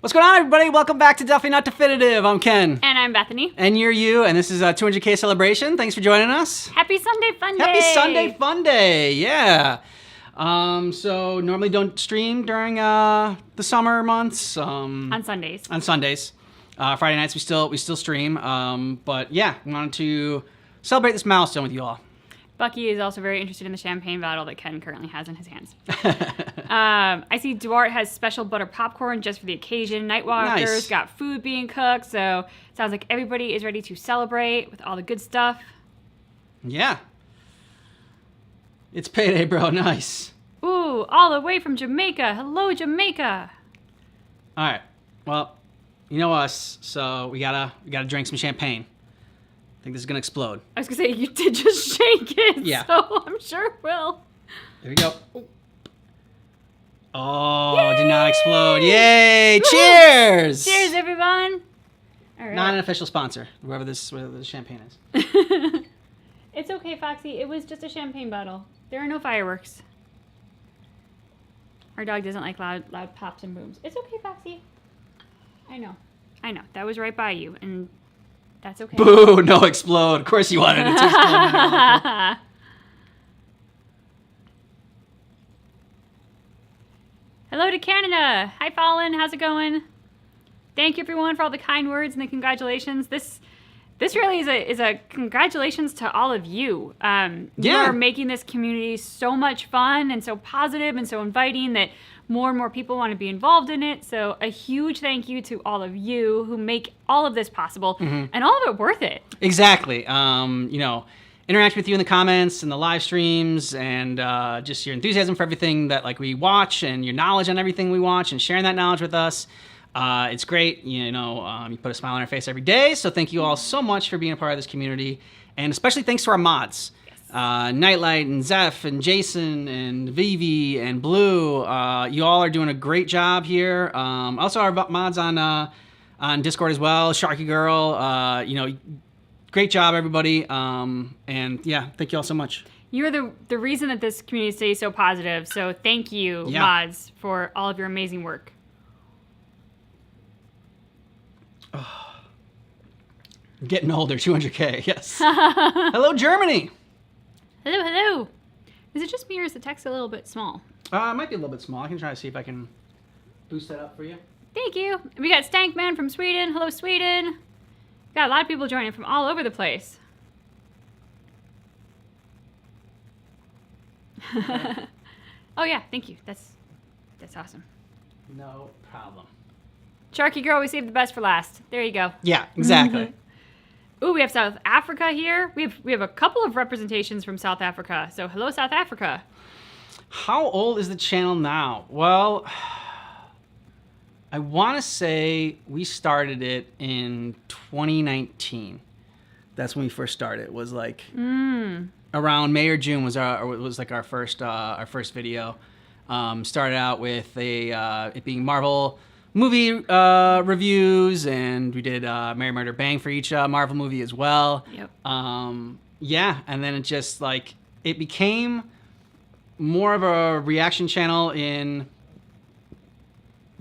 What's going on, everybody? Welcome back to Definitely Not Definitive. I'm Ken. And I'm Bethany. And you're you, and this is a 200K celebration. Thanks for joining us. Happy Sunday Fun Day! Happy Sunday Fun Day, yeah. So normally don't stream during the summer months. On Sundays. On Sundays. Friday nights we still stream. But yeah, we wanted to celebrate this milestone with you all. Bucky is also very interested in the champagne bottle that Ken currently has in his hands. I see Duarte has special butter popcorn just for the occasion. Nightwalker's got food being cooked, so it sounds like everybody is ready to celebrate with all the good stuff. Yeah. It's payday, bro. Nice. Ooh, all the way from Jamaica. Hello, Jamaica. All right. Well, you know us, so we gotta drink some champagne. I think this is gonna explode. I was gonna say, you did just shake it, yeah. So I'm sure it will. There we go. Oh, yay! It did not explode. Yay! Woo! Cheers! Cheers, everyone. All right. Not an official sponsor, whoever this champagne is. It's okay, Foxy. It was just a champagne bottle. There are no fireworks. Our dog doesn't like loud pops and booms. It's okay, Foxy. I know. That was right by you, and that's okay. Boo! No explode. Of course you wanted it to explode. Hello to Canada. Hi, Fallon. How's it going? Thank you, everyone, for all the kind words and the congratulations. This really is a congratulations to all of you. You are making this community so much fun and so positive and so inviting that more and more people want to be involved in it. So a huge thank you to all of you who make all of this possible and all of it worth it. Exactly. Interact with you in the comments and the live streams and just your enthusiasm for everything that we watch and your knowledge on everything we watch and sharing that knowledge with us. It's great. You put a smile on our face every day. So thank you all so much for being a part of this community. And especially thanks to our mods. Nightlight and Zeph and Jason and Vivi and Blue. You all are doing a great job here. Also our mods on Discord as well. Sharky Girl. Great job, everybody. And yeah, thank you all so much. You're the reason that this community stays so positive. So thank you, mods, for all of your amazing work. Oh. I'm getting older, 200K, yes. Hello, Germany. Hello. Is it just me or is the text a little bit small? It might be a little bit small. I can try to see if I can boost that up for you. Thank you. We got Stankman from Sweden. Hello, Sweden. Got a lot of people joining from all over the place. Oh yeah, thank you. That's awesome. No problem. Sharky Girl, we saved the best for last. There you go. Yeah, exactly. Ooh, we have South Africa here. We have a couple of representations from South Africa. So hello, South Africa. How old is the channel now? Well, I want to say we started it in 2019. That's when we first started. It was around May or June was our first video. Started out with it being Marvel movie reviews, and we did Mary Murder Bang for each Marvel movie as well. Yep. And then it just it became more of a reaction channel in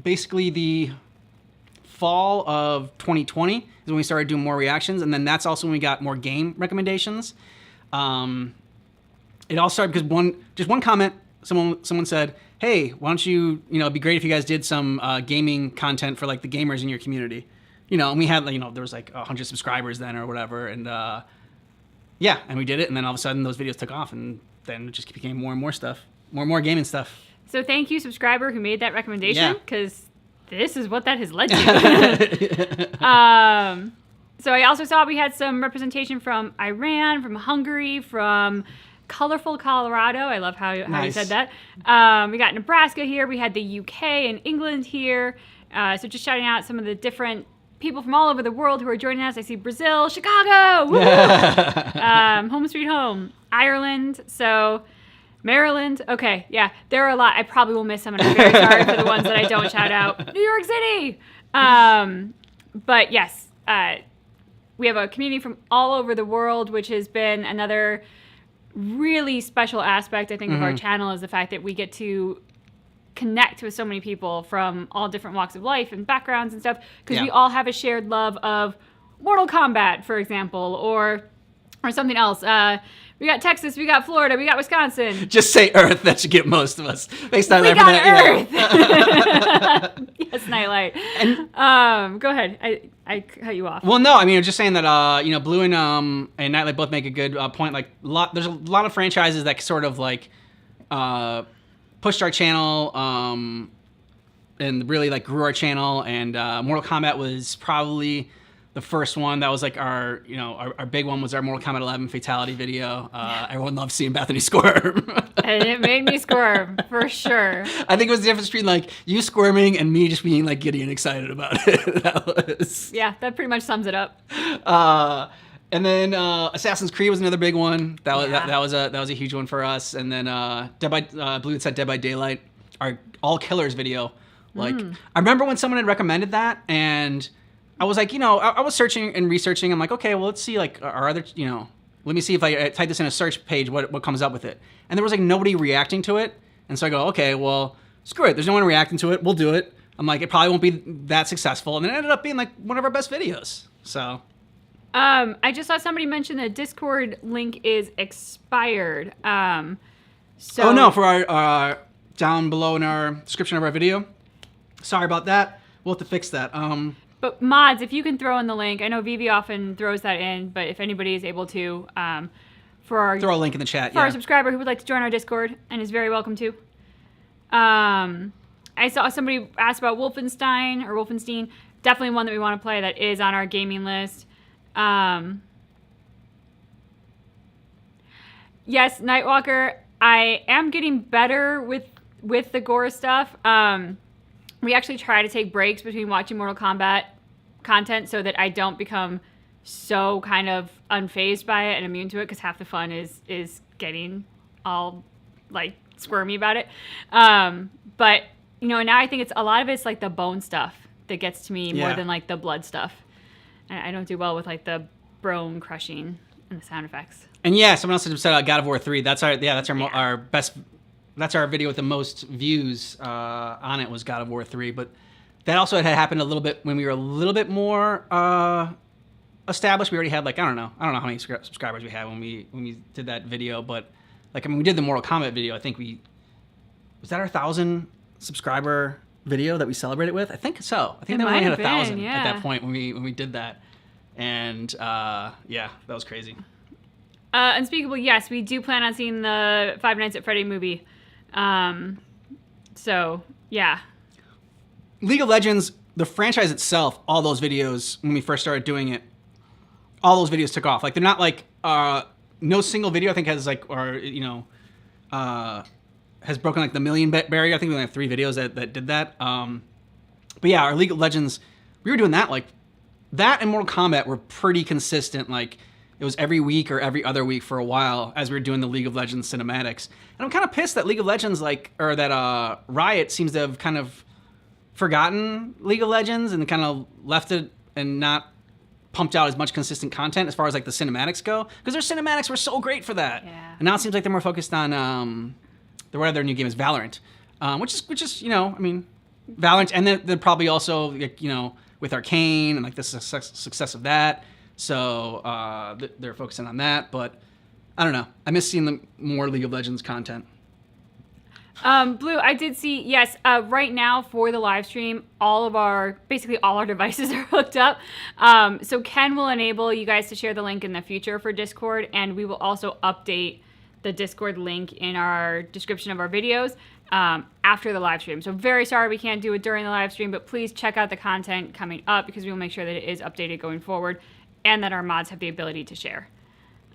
basically the fall of 2020 is when we started doing more reactions, and then that's also when we got more game recommendations. It all started because one comment, someone said, hey, why don't you, it'd be great if you guys did some gaming content for the gamers in your community. And we had, there was 100 subscribers then or whatever. And and we did it. And then all of a sudden those videos took off, and then it just became more and more stuff, more and more gaming stuff. So thank you, subscriber, who made that recommendation, because this is what that has led to. So I also saw we had some representation from Iran, from Hungary, from colorful Colorado. I love how you said that. We got Nebraska here. We had the UK and England here. So just shouting out some of the different people from all over the world who are joining us. I see Brazil, Chicago, woo! Home sweet home, Ireland. So Maryland. Okay, yeah, there are a lot. I probably will miss some, and I'm very sorry for the ones that I don't shout out. New York City. But yes, we have a community from all over the world, which has been another really special aspect, I think, of our channel, is the fact that we get to connect with so many people from all different walks of life and backgrounds and stuff, because we all have a shared love of Mortal Kombat, for example, or something else. We got Texas, we got Florida, we got Wisconsin. Just say Earth. That should get most of us. Based on we everything. got Earth. Yes, Nightlight. And go ahead. I cut you off. Well, no, I mean, I'm just saying that Blue and Nightlight both make a good point. Like, there's a lot of franchises that sort of like pushed our channel and really like grew our channel. And Mortal Kombat was probably the first one. That was like our big one was our Mortal Kombat 11 Fatality video. Everyone loved seeing Bethany squirm. And it made me squirm, for sure. I think it was the difference between like you squirming and me just being like giddy and excited about it. Yeah, that pretty much sums it up. And then Assassin's Creed was another big one. That was a huge one for us. And then Blue had said Dead by Daylight, our All Killers video. Like I remember when someone had recommended that, and I was like, I was searching and researching. I'm like, okay, well, let's see, like, our other, let me see if I type this in a search page, what comes up with it. And there was like nobody reacting to it. And so I go, okay, well, screw it. There's no one reacting to it. We'll do it. I'm like, it probably won't be that successful. And it ended up being like one of our best videos. So. I just saw somebody mention the Discord link is expired. Oh no, for our down below in our description of our video. Sorry about that. We'll have to fix that. But mods, if you can throw in the link, I know Vivi often throws that in, but if anybody is able to, throw a link in the chat. For our subscriber who would like to join our Discord and is very welcome to. I saw somebody ask about Wolfenstein. Definitely one that we want to play that is on our gaming list. Yes, Nightwalker, I am getting better with the gore stuff. We actually try to take breaks between watching Mortal Kombat content so that I don't become so kind of unfazed by it and immune to it, because half the fun is getting all like squirmy about it. But now I think it's a lot of it's like the bone stuff that gets to me more than like the blood stuff. And I don't do well with like the bone crushing and the sound effects. And someone else had said God of War 3. That's our best. That's our video with the most views on it was God of War 3. But that also had happened a little bit when we were a little bit more established. We already had like I don't know how many subscribers we had when we did that video. But like we did the Mortal Kombat video. I think was that our 1,000 subscriber video that we celebrated with? I think so. I think that we only had 1,000 at that point when we did that. And that was crazy. Unspeakable, yes, we do plan on seeing the Five Nights at Freddy movie. So, yeah. League of Legends, the franchise itself, all those videos, when we first started doing it, all those videos took off. Like, they're not like, no single video, I think, has like, has broken like the million barrier. I think we only have 3 videos that did that. But yeah, our League of Legends, we were doing that, like, that and Mortal Kombat were pretty consistent, like, it was every week or every other week for a while as we were doing the League of Legends cinematics. And I'm kind of pissed that League of Legends, that Riot seems to have kind of forgotten League of Legends and kind of left it and not pumped out as much consistent content as far as like the cinematics go. Because their cinematics were so great for that. Yeah. And now it seems like they're more focused on their new game is Valorant, which is Valorant, and then they're probably also like, with Arcane and like the success of that. So they're focusing on that, but I don't know. I miss seeing the more League of Legends content. Blue, I did see, yes, right now for the live stream, basically all our devices are hooked up. So Ken will enable you guys to share the link in the future for Discord, and we will also update the Discord link in our description of our videos after the live stream. So very sorry we can't do it during the live stream, but please check out the content coming up because we will make sure that it is updated going forward, and that our mods have the ability to share.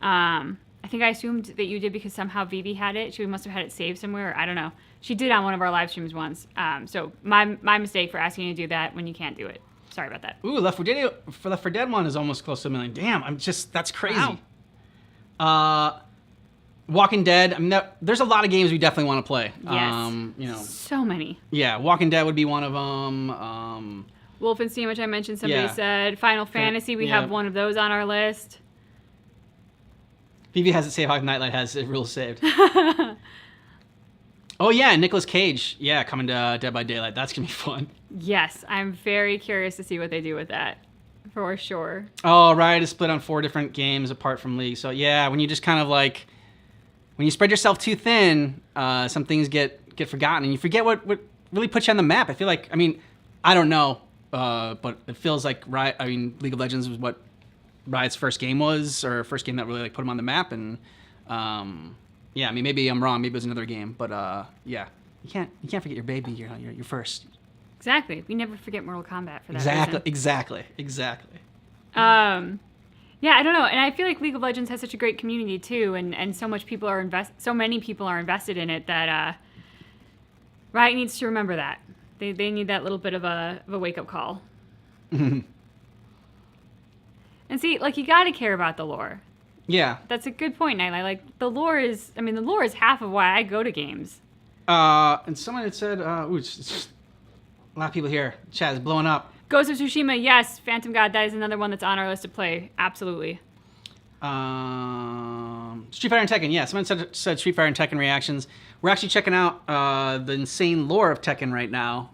I think I assumed that you did because somehow Vivi had it. She must have had it saved somewhere. I don't know. She did on one of our live streams once. So my mistake for asking you to do that when you can't do it. Sorry about that. Ooh, Left 4 Dead one is almost close to 1 million. Damn, that's crazy. Wow. Walking Dead, there's a lot of games we definitely want to play. Yes. So many. Yeah, Walking Dead would be one of them. Wolfenstein, which I mentioned, somebody said. Final Fantasy, we have one of those on our list. Vivi has it saved. Hawk Nightlight has it real saved. Oh yeah, Nicolas Cage. Yeah, coming to Dead by Daylight. That's gonna be fun. Yes, I'm very curious to see what they do with that, for sure. Oh, Riot is split on 4 different games apart from League. So yeah, when you just kind of like, when you spread yourself too thin, some things get forgotten, and you forget what really puts you on the map. I feel like, I mean, I don't know, but it feels like Riot. I mean, League of Legends was what Riot's first game was, or first game that really like put them on the map, and yeah, I mean, maybe I'm wrong. Maybe it was another game, but yeah, you can't forget your baby. You're first. Exactly. We never forget Mortal Kombat for that reason. Exactly. Yeah, I don't know, and I feel like League of Legends has such a great community too, and so many people are invested in it that Riot needs to remember that. They need that little bit of a wake up call. And see, like, you got to care about the lore. Yeah. That's a good point, Nightlight. Like, the lore is half of why I go to games. And someone had said, it's just a lot of people here. Chat is blowing up. Ghost of Tsushima, yes. Phantom God, that is another one that's on our list to play. Absolutely. Street Fighter and Tekken, yeah. Someone said Street Fighter and Tekken reactions. We're actually checking out the insane lore of Tekken right now.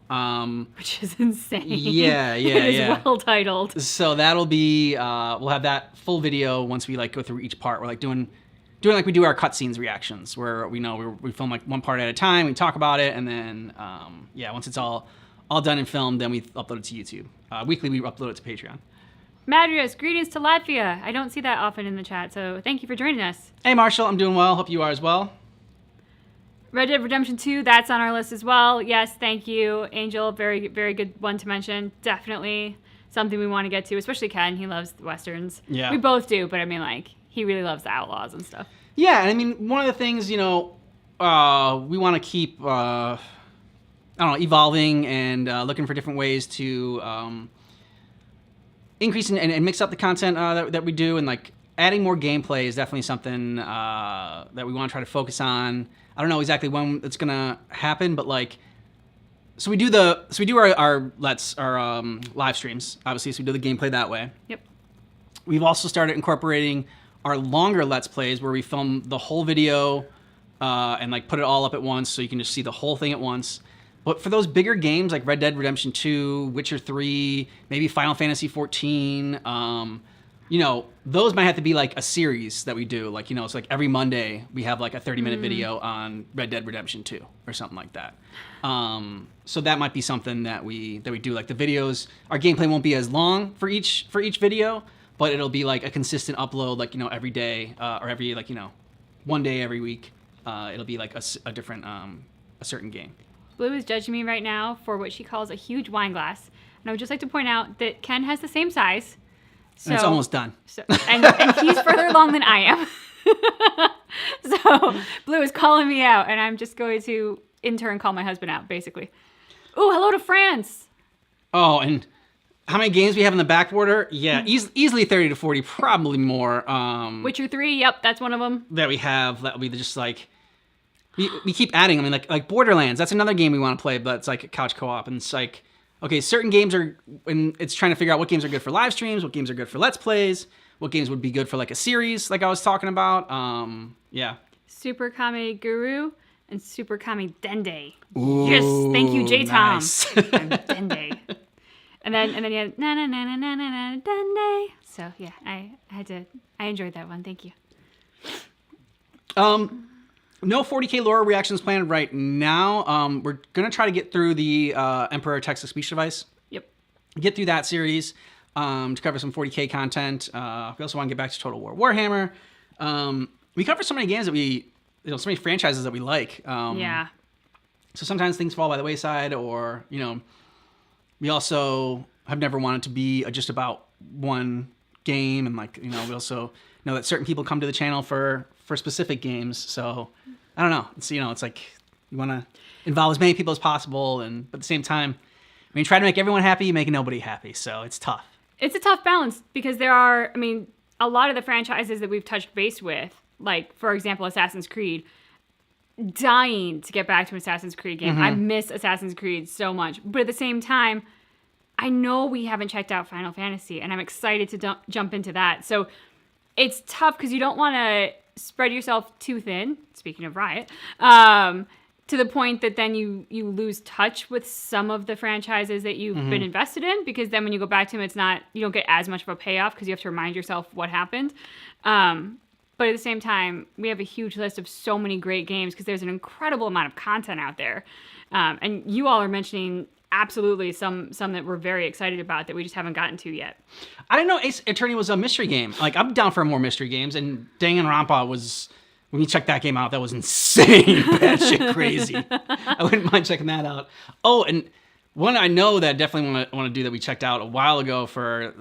Which is insane. Yeah. It is well titled. So that'll be, we'll have that full video once we like go through each part. We're like doing like we do our cutscenes reactions, where we film like one part at a time, we talk about it, and then once it's all done and filmed, then we upload it to YouTube. Weekly, we upload it to Patreon. Madrius, greetings to Latvia. I don't see that often in the chat, so thank you for joining us. Hey, Marshall, I'm doing well. Hope you are as well. Red Dead Redemption 2, that's on our list as well. Yes, thank you. Angel, very, very good one to mention. Definitely something we want to get to, especially Ken. He loves the Westerns. Yeah. We both do, but I mean, like, he really loves the Outlaws and stuff. Yeah, and I mean, one of the things, we want to keep, evolving and looking for different ways to increase and mix up the content that we do, and like adding more gameplay is definitely something that we want to try to focus on. I don't know exactly when it's gonna happen, but like, so we do our live streams, obviously, so we do the gameplay that way. Yep. We've also started incorporating our longer Let's Plays, where we film the whole video and like put it all up at once, so you can just see the whole thing at once. But for those bigger games like Red Dead Redemption 2, Witcher 3, maybe Final Fantasy 14, those might have to be like a series that we do. Like, it's like every Monday we have like a 30-minute video on Red Dead Redemption 2 or something like that. So that might be something that we do. Like the videos, our gameplay won't be as long for each video, but it'll be like a consistent upload, like, every day or every, like, one day every week. It'll be like a different, a certain game. Blue is judging me right now for what she calls a huge wine glass. And I would just like to point out that Ken has the same size. So, and it's almost done. So, and he's further along than I am. So Blue is calling me out, and I'm just going to, in turn, call my husband out, basically. Ooh, hello to France. Oh, and how many games we have in the back border? Yeah, easily 30 to 40, probably more. Witcher 3, yep, that's one of them. That we have, that we just like... We keep adding. I mean, like Borderlands. That's another game we want to play, but it's like a couch co-op, and it's like, okay, certain games are, and it's trying to figure out what games are good for live streams, what games are good for Let's Plays, what games would be good for like a series, like I was talking about. Yeah. Super Kame Guru and Super Kame Dende. Ooh, yes, thank you, J Tom. Nice. I'm Dende. And then you had na na na na na na na Dende. So yeah, I enjoyed that one. Thank you. No 40K lore reactions planned right now. We're going to try to get through the Emperor Texas Speech Device. Yep. Get through that series to cover some 40K content. We also want to get back to Total War Warhammer. We cover so many games that so many franchises that we like. Yeah. So sometimes things fall by the wayside, or, we also have never wanted to be just about one game. And like, we also know that certain people come to the channel for specific games. So I don't know. It's, it's like you want to involve as many people as possible. But at the same time, I mean, try to make everyone happy, make nobody happy. So it's tough. It's a tough balance because there are, I mean, a lot of the franchises that we've touched base with, like, for example, Assassin's Creed, dying to get back to an Assassin's Creed game. I miss Assassin's Creed so much. But at the same time, I know we haven't checked out Final Fantasy, and I'm excited to jump into that. So it's tough because you don't want to spread yourself too thin, speaking of Riot, to the point that then you lose touch with some of the franchises that you've been invested in, because then when you go back to them, you don't get as much of a payoff because you have to remind yourself what happened. But at the same time, we have a huge list of so many great games because there's an incredible amount of content out there. And you all are mentioning absolutely some that we're very excited about that we just haven't gotten to yet. I didn't know Ace Attorney was a mystery game. Like, I'm down for more mystery games, and Danganronpa was... When you check that game out, that was insane, batshit crazy. I wouldn't mind checking that out. Oh, and one I know that I definitely want to do that we checked out a while ago for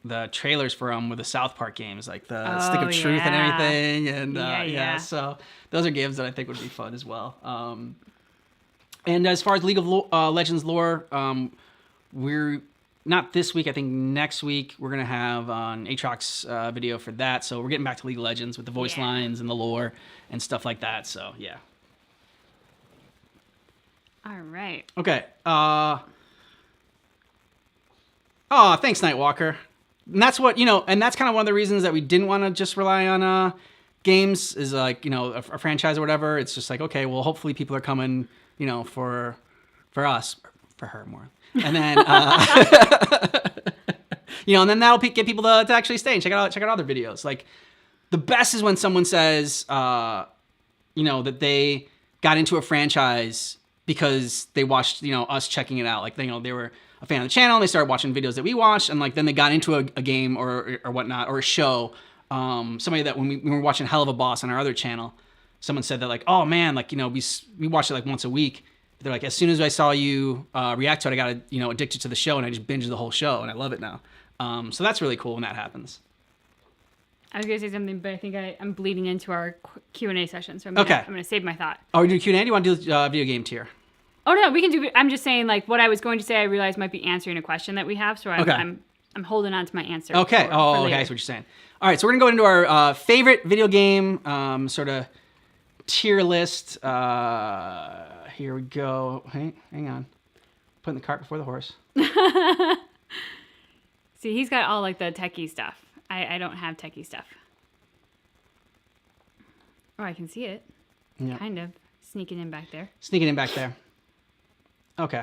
the trailers for with the South Park games, like the Stick of Truth and everything, and yeah. So those are games that I think would be fun as well. And as far as League of Legends lore, we're not this week. I think next week we're gonna have an Aatrox video for that. So we're getting back to League of Legends with the voice lines and the lore and stuff like that. So yeah. All right. Okay. Thanks, Nightwalker. And that's what and that's kind of one of the reasons that we didn't want to just rely on games is like a franchise or whatever. It's just like, okay, well, hopefully people are coming for us, for her more. And then, and then that'll get people to actually stay and check out other videos. Like, the best is when someone says, that they got into a franchise because they watched, us checking it out. Like, they were a fan of the channel and they started watching videos that we watched, and like then they got into a game or whatnot, or a show. Somebody that when we were watching Hell of a Boss on our other channel, someone said that like, oh man, like we watch it like once a week. They're like, as soon as I saw you react to it, I got addicted to the show, and I just binged the whole show, and I love it now. So that's really cool when that happens. I was gonna say something, but I think I'm bleeding into our Q&A session, so I'm gonna save my thought. Oh, we do Q&A? Do you want to do video game tier? Oh no, we can do. I'm just saying, like, what I was going to say, I realized might be answering a question that we have, so I'm holding on to my answer. Okay. For okay. That's what you're saying. All right, so we're gonna go into our favorite video game sort of tier list. Here we go. Hey, hang on. Putting the cart before the horse. See, he's got all like the techie stuff. I don't have techie stuff. Oh, I can see it. Yeah. Kind of. Sneaking in back there. Okay.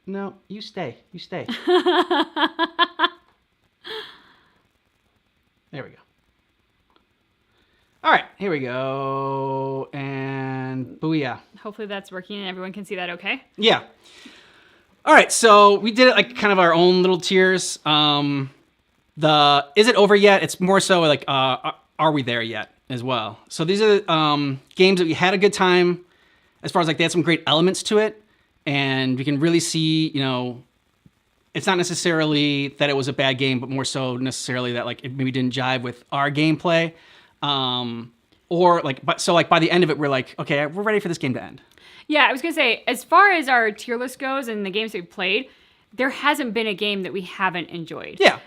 No, you stay. There we go. All right, here we go. And booyah. Hopefully that's working and everyone can see that okay. Yeah. All right, so we did it like kind of our own little tiers. Is it over yet? It's more so like, are we there yet as well? So these are games that we had a good time as far as like they had some great elements to it. And we can really see, it's not necessarily that it was a bad game, but more so necessarily that like it maybe didn't jive with our gameplay. Or like, but by the end of it, we're like, okay, we're ready for this game to end. Yeah, I was gonna say, as far as our tier list goes and the games that we played, there hasn't been a game that we haven't enjoyed. Yeah.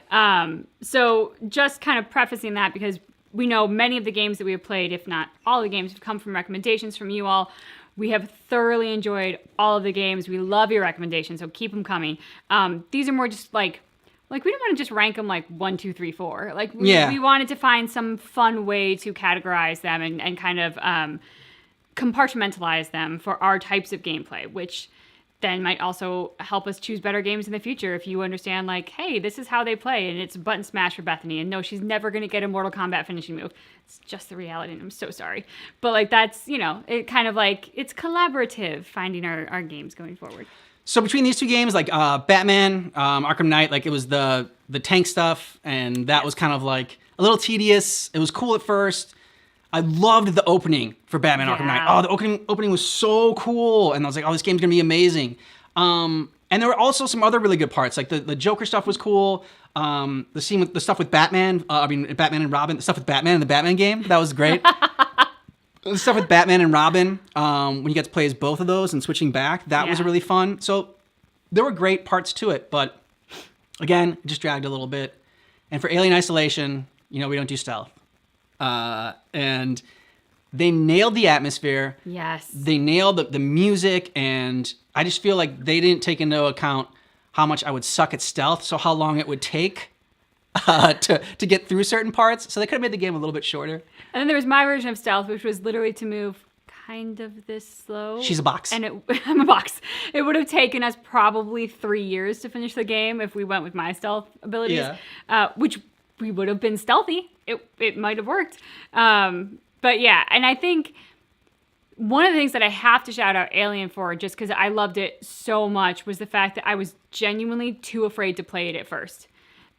So just kind of prefacing that, because we know many of the games that we have played, if not all the games, have come from recommendations from you all. We have thoroughly enjoyed all of the games. We love your recommendations, so keep them coming. These are more just like we don't want to just rank them like 1, 2, 3, 4. Like we wanted to find some fun way to categorize them and kind of compartmentalize them for our types of gameplay, which then might also help us choose better games in the future if you understand, like, hey, this is how they play, and it's button smash for Bethany, and no, she's never going to get a Mortal Kombat finishing move. It's just the reality, and I'm so sorry. But, like, that's, it kind of, like, it's collaborative finding our games going forward. So between these two games, like Batman, Arkham Knight, like, it was the tank stuff, and that was kind of, like, a little tedious. It was cool at first. I loved the opening for Batman Arkham Knight. Oh, the opening was so cool. And I was like, oh, this game's going to be amazing. And there were also some other really good parts. Like the Joker stuff was cool. The stuff with Batman, Batman and Robin, the stuff with Batman in the Batman game, that was great. The stuff with Batman and Robin, when you get to play as both of those and switching back, that was really fun. So there were great parts to it. But again, it just dragged a little bit. And for Alien Isolation, we don't do stealth. And they nailed the atmosphere. Yes. They nailed the music, and I just feel like they didn't take into account how much I would suck at stealth, so how long it would take to get through certain parts. So they could have made the game a little bit shorter. And then there was my version of stealth, which was literally to move kind of this slow. She's a box. And I'm a box. It would have taken us probably 3 years to finish the game if we went with my stealth abilities, which we would have been stealthy. It might have worked. But yeah, and I think one of the things that I have to shout out Alien for, just because I loved it so much, was the fact that I was genuinely too afraid to play it at first.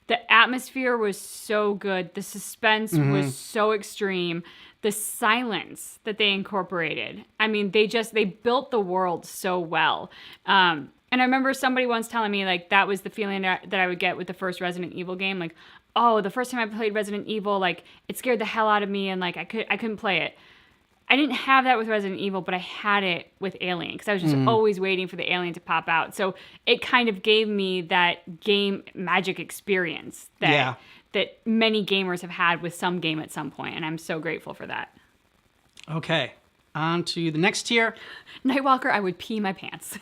The atmosphere was so good. The suspense was so extreme. The silence that they incorporated. I mean, they built the world so well. And I remember somebody once telling me, like, that was the feeling that I would get with the first Resident Evil game. Like, oh, the first time I played Resident Evil, like, it scared the hell out of me, and, like, I couldn't play it. I didn't have that with Resident Evil, but I had it with Alien because I was just always waiting for the alien to pop out. So it kind of gave me that game magic experience that many gamers have had with some game at some point, and I'm so grateful for that. Okay, on to the next tier. Nightwalker, I would pee my pants.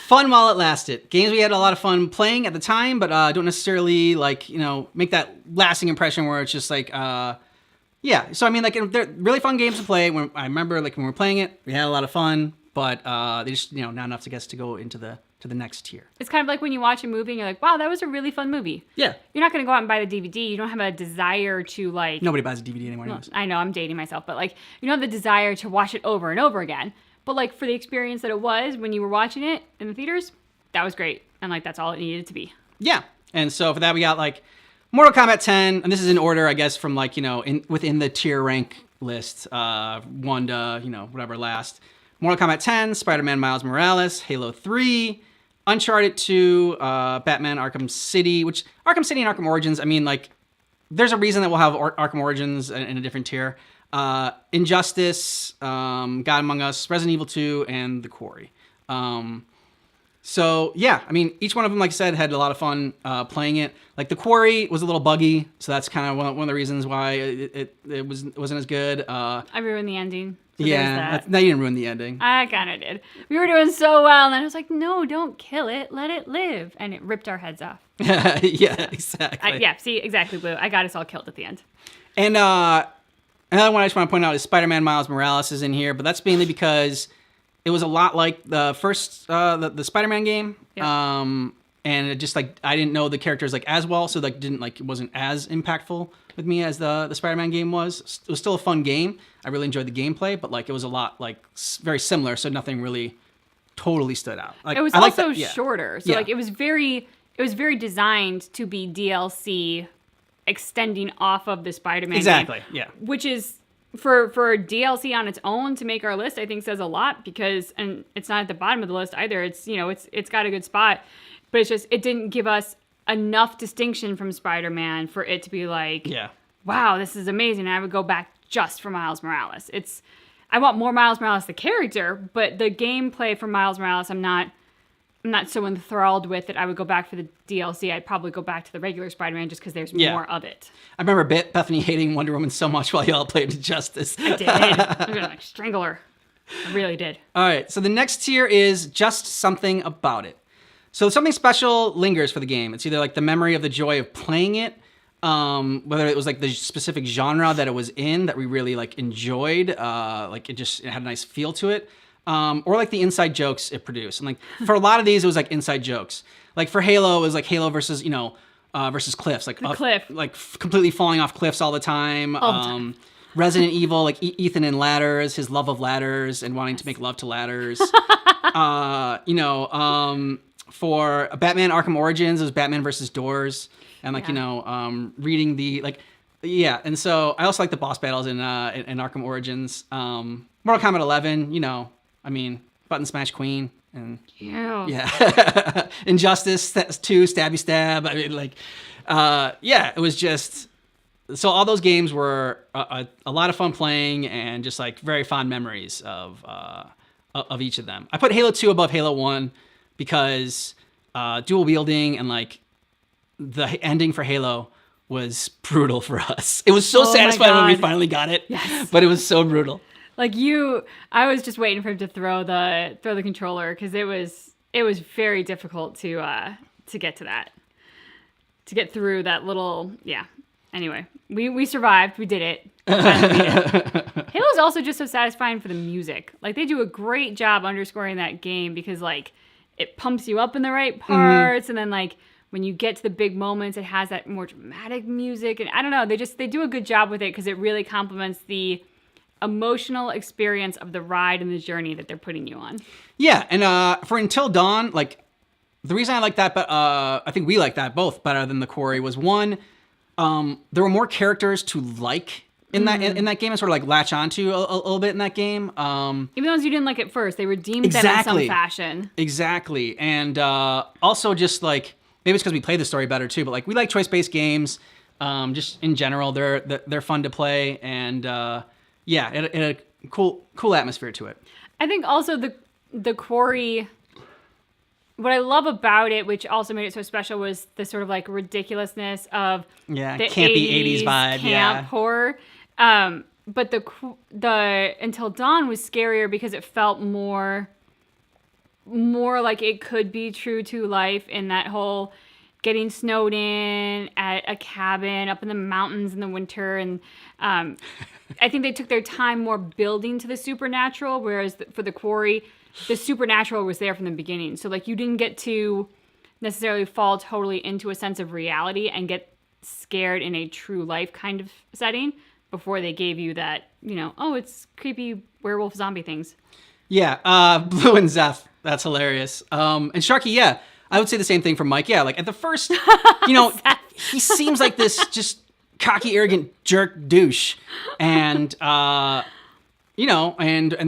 Fun while it lasted. Games we had a lot of fun playing at the time, but don't necessarily, like, make that lasting impression where it's just like... Yeah, so I mean, like, they're really fun games to play. I remember, like, when we were playing it, we had a lot of fun, but they just, not enough to get us to go into the next tier. It's kind of like when you watch a movie and you're like, wow, that was a really fun movie. Yeah. You're not going to go out and buy the DVD. You don't have a desire to, like... Nobody buys a DVD anymore. Well, I know, I'm dating myself, but, like, you don't have the desire to watch it over and over again. But, like, for the experience that it was when you were watching it in the theaters, that was great. And, like, that's all it needed to be. Yeah. And so for that, we got, like... Mortal Kombat 10, and this is in order, I guess, from, like, within the tier rank list, 1 to, whatever last. Mortal Kombat 10, Spider-Man Miles Morales, Halo 3, Uncharted 2, Batman Arkham City, which Arkham City and Arkham Origins, I mean, like, there's a reason that we'll have Arkham Origins in a different tier. Injustice, God Among Us, Resident Evil 2, and The Quarry. So, yeah, I mean, each one of them, like I said, had a lot of fun playing it. Like, The Quarry was a little buggy, so that's kind of one of the reasons why it wasn't as good. I ruined the ending. So yeah, no, you didn't ruin the ending. I kind of did. We were doing so well, and then I was like, no, don't kill it. Let it live. And it ripped our heads off. Yeah, exactly. Yeah, see, exactly, Blue. I got us all killed at the end. And another one I just want to point out is Spider-Man Miles Morales is in here, but that's mainly because... It was a lot like the first, the Spider-Man game. Yep. And it just, like, I didn't know the characters, like, as well. So, like, it wasn't as impactful with me as the Spider-Man game was. It was still a fun game. I really enjoyed the gameplay, but, like, it was a lot, like, very similar. So nothing really totally stood out. Like, it was also shorter. So, like, it was very designed to be DLC extending off of the Spider-Man game. Yeah. Which is... For DLC on its own to make our list, I think says a lot because, and it's not at the bottom of the list either. It's, it's got a good spot, but it's just, it didn't give us enough distinction from Spider-Man for it to be like, wow, this is amazing. I would go back just for Miles Morales. I want more Miles Morales, the character, but the gameplay for Miles Morales, I'm not so enthralled with it. I would go back for the DLC. I'd probably go back to the regular Spider-Man just because there's more of it. I remember Bethany hating Wonder Woman so much while y'all played Injustice. I did. I was gonna strangle her. I really did. All right, so the next tier is just something about it. So something special lingers for the game. It's either like the memory of the joy of playing it, whether it was like the specific genre that it was in that we really like enjoyed, like it had a nice feel to it. Or like the inside jokes it produced. And like for a lot of these, it was like inside jokes. Like for Halo, it was like Halo versus, versus cliffs. Like cliff. Like completely falling off cliffs all the time. All the time. Resident Evil, like Ethan and ladders, his love of ladders and wanting to make love to ladders. For Batman Arkham Origins, it was Batman versus doors. And like, reading the, like, yeah. And so I also like the boss battles in Arkham Origins. Mortal Kombat 11, I mean, Button Smash Queen and Injustice 2, Stabby Stab. I mean, like, it was just, so all those games were a lot of fun playing and just like very fond memories of each of them. I put Halo 2 above Halo 1 because dual wielding and like the ending for Halo was brutal for us. It was so satisfying when we finally got it, but it was so brutal. Like I was just waiting for him to throw the controller because it was very difficult to get to that, to get through that little Anyway, we survived. We did it. Halo's also just so satisfying for the music. Like, they do a great job underscoring that game because, like, it pumps you up in the right parts, and then, like, when you get to the big moments, it has that more dramatic music, and I don't know, they do a good job with it because it really complements the emotional experience of the ride and the journey that they're putting you on. Yeah, and for Until Dawn, like, the reason I like that, but I think we like that both better than the Quarry was, one, there were more characters to like in that game and sort of like latch onto a little bit in that game. Even those you didn't like at first, they redeemed them in some fashion. Exactly, and also just like, maybe it's because we play the story better too, but like we like choice-based games. Just in general, they're fun to play, and yeah, it a cool atmosphere to it. I think also the Quarry. What I love about it, which also made it so special, was the sort of like ridiculousness of the campy 80s vibe, camp horror. But the Until Dawn was scarier because it felt more like it could be true to life in that whole getting snowed in at a cabin up in the mountains in the winter. And I think they took their time more building to the supernatural, whereas for the Quarry, the supernatural was there from the beginning. So, like, you didn't get to necessarily fall totally into a sense of reality and get scared in a true life kind of setting before they gave you that, oh, it's creepy werewolf zombie things. Yeah, Blue and Zeph, that's hilarious. And Sharky, yeah, I would say the same thing for Mike. Yeah, like at the first, he seems like this just cocky, arrogant jerk douche. And, and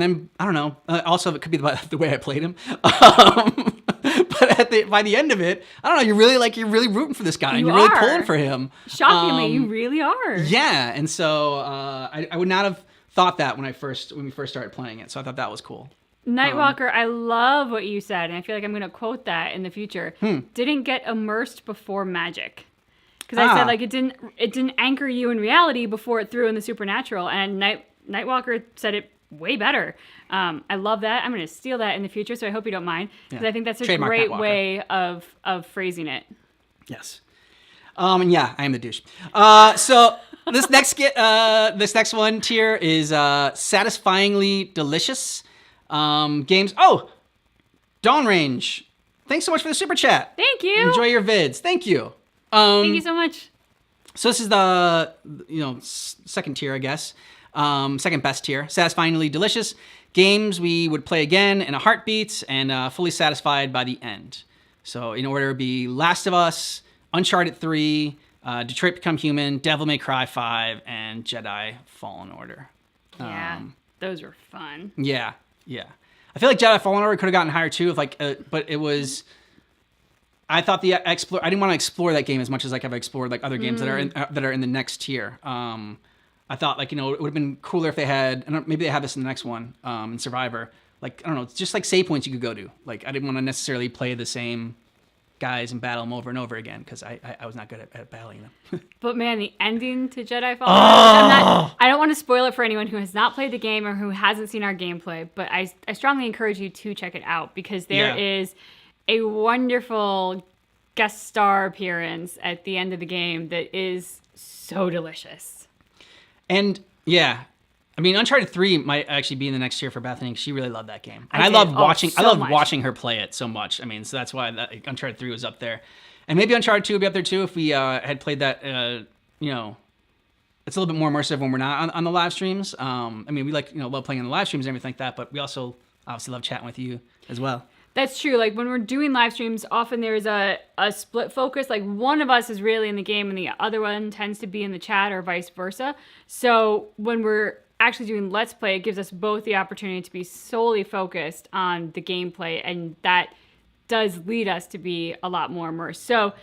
then, I don't know, also it could be the way I played him. But by the end of it, I don't know, you're really rooting for this guy. And you're really pulling for him. Shockingly, you really are. Yeah, and so I would not have thought that when we first started playing it. So I thought that was cool. Nightwalker, I love what you said, and I feel like I'm going to quote that in the future. Didn't get immersed before magic. Because I said, like, it didn't anchor you in reality before it threw in the supernatural, and Nightwalker said it way better. I love that. I'm going to steal that in the future, so I hope you don't mind, because I think that's a Trademark great Nightwalker. way of phrasing it. Yes. And yeah, I am the douche. So this next one tier is satisfyingly delicious. Games. Oh, Dawn Range. Thanks so much for the super chat. Thank you. Enjoy your vids. Thank you. Thank you so much. So this is the second tier, I guess. Second best tier. Satisfyingly delicious. Games we would play again in a heartbeat and fully satisfied by the end. So in order to be Last of Us, Uncharted 3, Detroit Become Human, Devil May Cry 5, and Jedi Fallen Order. Yeah, those were fun. Yeah. I feel like Jedi Fallen Order could have gotten higher too, but it was. I thought I didn't want to explore that game as much as like I've explored like other games that are in the next tier. I thought like it would have been cooler if they had, and maybe they have this in the next one, in Survivor. Like I don't know, it's just like save points you could go to. Like I didn't want to necessarily play the same guys and battle them over and over again because I was not good at battling them. But man, the ending to Jedi Fallen Order, I don't want to spoil it for anyone who has not played the game or who hasn't seen our gameplay, but I strongly encourage you to check it out because there is a wonderful guest star appearance at the end of the game that is so delicious. And yeah, I mean, Uncharted 3 might actually be in the next tier for Bethany. She really loved that game. And I loved watching her play it so much. I mean, so that's why Uncharted 3 was up there. And maybe Uncharted 2 would be up there too if we had played that, it's a little bit more immersive when we're not on the live streams. I mean, we love playing on the live streams and everything like that, but we also obviously love chatting with you as well. That's true. Like when we're doing live streams, often there's a split focus. Like one of us is really in the game and the other one tends to be in the chat or vice versa. So when we're actually doing Let's Play, it gives us both the opportunity to be solely focused on the gameplay, and that does lead us to be a lot more immersed. So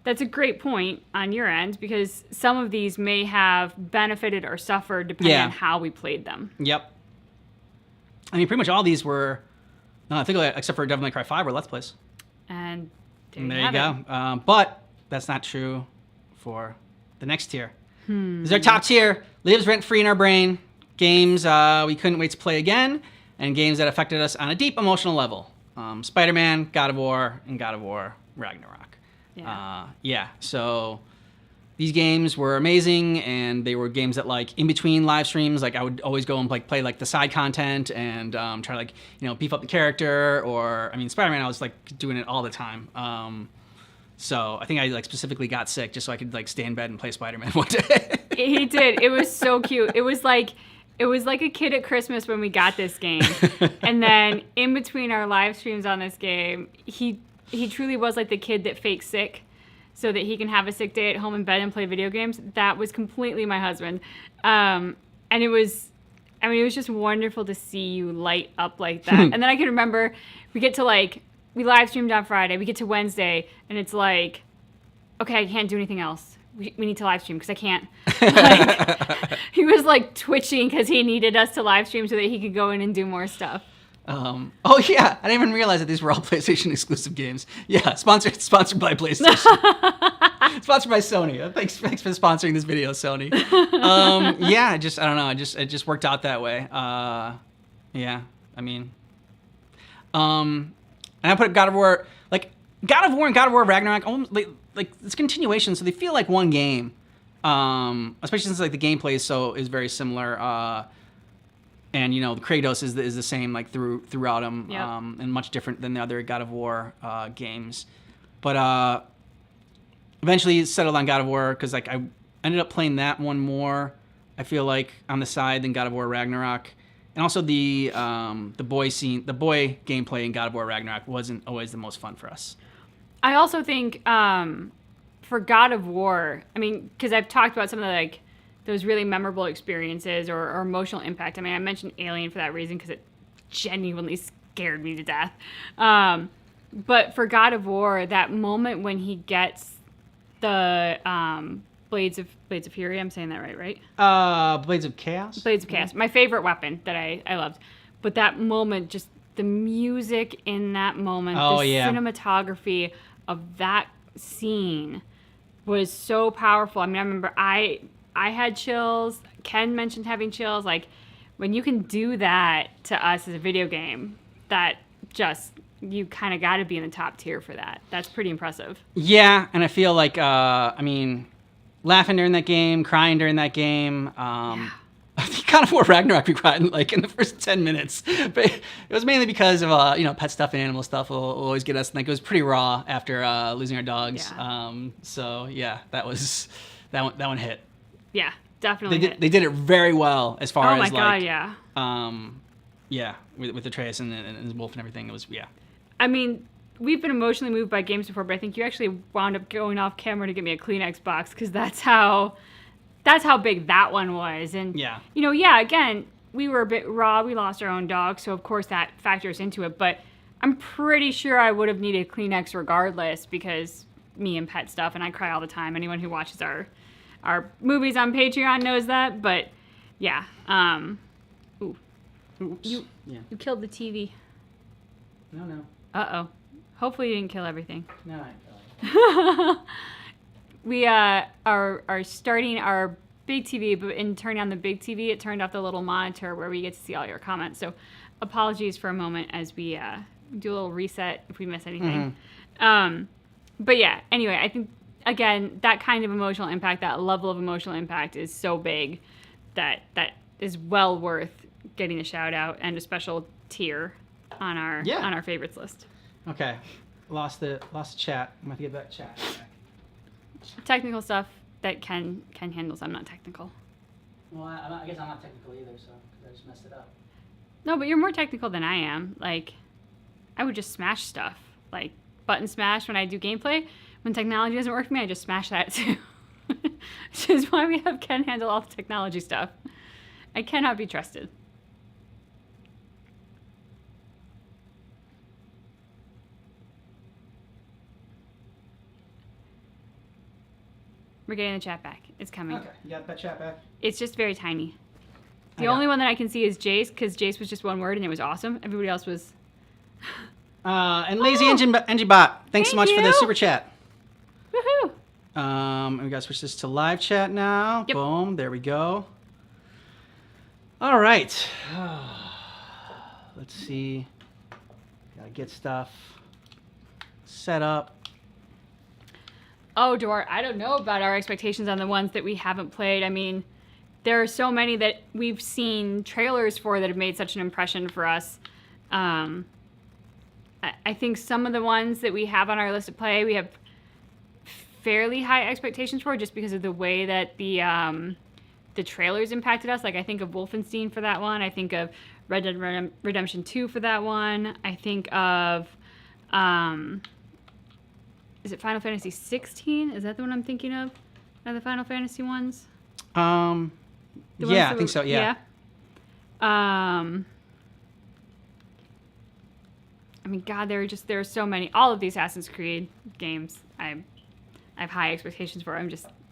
that's a great point on your end because some of these may have benefited or suffered depending on how we played them. Yep. I mean, pretty much all these were, I think except for Devil May Cry 5 were Let's Plays. And there you go. But that's not true for the next tier. This is our top tier. Lives rent-free in our brain. Games we couldn't wait to play again, and games that affected us on a deep emotional level. Spider-Man, God of War, and God of War Ragnarok. So these games were amazing, and they were games that like in between live streams, like I would always go and like play like the side content and try to like beef up the character. Or I mean, Spider-Man, I was like doing it all the time. So I think I like specifically got sick just so I could like stay in bed and play Spider-Man one day. He did. It was so cute. It was like a kid at Christmas when we got this game. And then in between our live streams on this game, he truly was like the kid that fakes sick so that he can have a sick day at home in bed and play video games. That was completely my husband. And it was just wonderful to see you light up like that. And then I can remember we live streamed on Friday, we get to Wednesday, and it's like, okay, I can't do anything else. We need to live stream because I can't. Like, he was like twitching because he needed us to live stream so that he could go in and do more stuff. Oh yeah, I didn't even realize that these were all PlayStation exclusive games. Yeah, sponsored by PlayStation. Sponsored by Sony. Thanks for sponsoring this video, Sony. Yeah, I don't know. It just worked out that way. Yeah, I mean, and I put God of War and God of War Ragnarok almost like it's continuation, so they feel like one game. Especially since like the gameplay is very similar. And Kratos is the same like throughout them, yep. And much different than the other God of War games. But eventually settled on God of War because like I ended up playing that one more, I feel like, on the side than God of War Ragnarok. And also the boy gameplay in God of War Ragnarok wasn't always the most fun for us. I also think for God of War, I mean, because I've talked about some of the like those really memorable experiences or emotional impact. I mean, I mentioned Alien for that reason because it genuinely scared me to death. But for God of War, that moment when he gets the Blades of Fury, I'm saying that right? Blades of Chaos? Blades of Chaos. My favorite weapon that I loved. But that moment, just the music in that moment, cinematography of that scene was so powerful. I mean, I remember I had chills. Ken mentioned having chills. Like, when you can do that to us as a video game, that just, you kind of got to be in the top tier for that. That's pretty impressive. Yeah, and I feel like, I mean, laughing during that game, crying during that game. I think God of War Ragnarok we cried like in the first 10 minutes. But it was mainly because of, pet stuff and animal stuff will always get us. Like, it was pretty raw after losing our dogs. Yeah. So, yeah, that one hit. Yeah, definitely. They did it very well as far as like. Oh my god, yeah. With Atreus and Wolf and everything, it was I mean, we've been emotionally moved by games before, but I think you actually wound up going off camera to get me a Kleenex box because that's how big that one was. And again, we were a bit raw. We lost our own dog, so of course that factors into it. But I'm pretty sure I would have needed Kleenex regardless because me and pet stuff, and I cry all the time. Anyone who watches our movies on Patreon knows that, but yeah. Oops. You killed the TV. No. Uh-oh. Hopefully you didn't kill everything. No, I didn't kill it. We are starting our big TV, but in turning on the big TV, it turned off the little monitor where we get to see all your comments. So apologies for a moment as we do a little reset if we miss anything. Mm-hmm. But yeah, anyway, I think, again, that kind of emotional impact, that level of emotional impact is so big that is well worth getting a shout out and a special tier on our favorites list. Okay, lost the chat. I'm gonna have to get that chat back. Technical stuff that Ken handles. I'm not technical. Well, I guess I'm not technical either, so I just messed it up. No, but you're more technical than I am. Like, I would just smash stuff, like button smash when I do gameplay. When technology doesn't work for me, I just smash that too. Which is why we have Ken handle all the technology stuff. I cannot be trusted. We're getting the chat back. It's coming. Okay, you got that chat back? It's just very tiny. The only one that I can see is Jace, because Jace was just one word and it was awesome. Everybody else was... And Lazy Engine Bot, thanks so much for the super chat. Woohoo! And we got to switch this to live chat now. Yep. Boom, there we go. All right. Let's see. Gotta get stuff set up. Oh, Dor, I don't know about our expectations on the ones that we haven't played. I mean, there are so many that we've seen trailers for that have made such an impression for us. I think some of the ones that we have on our list to play, we have fairly high expectations for, just because of the way that the trailers impacted us. Like, I think of Wolfenstein for that one. I think of Red Dead Redemption 2 for that one. I think of is it Final Fantasy 16? Is that the one I'm thinking of? Are the Final Fantasy ones? Yeah, I think so. Yeah. I mean, God, there are so many. All of the Assassin's Creed games, I have high expectations for.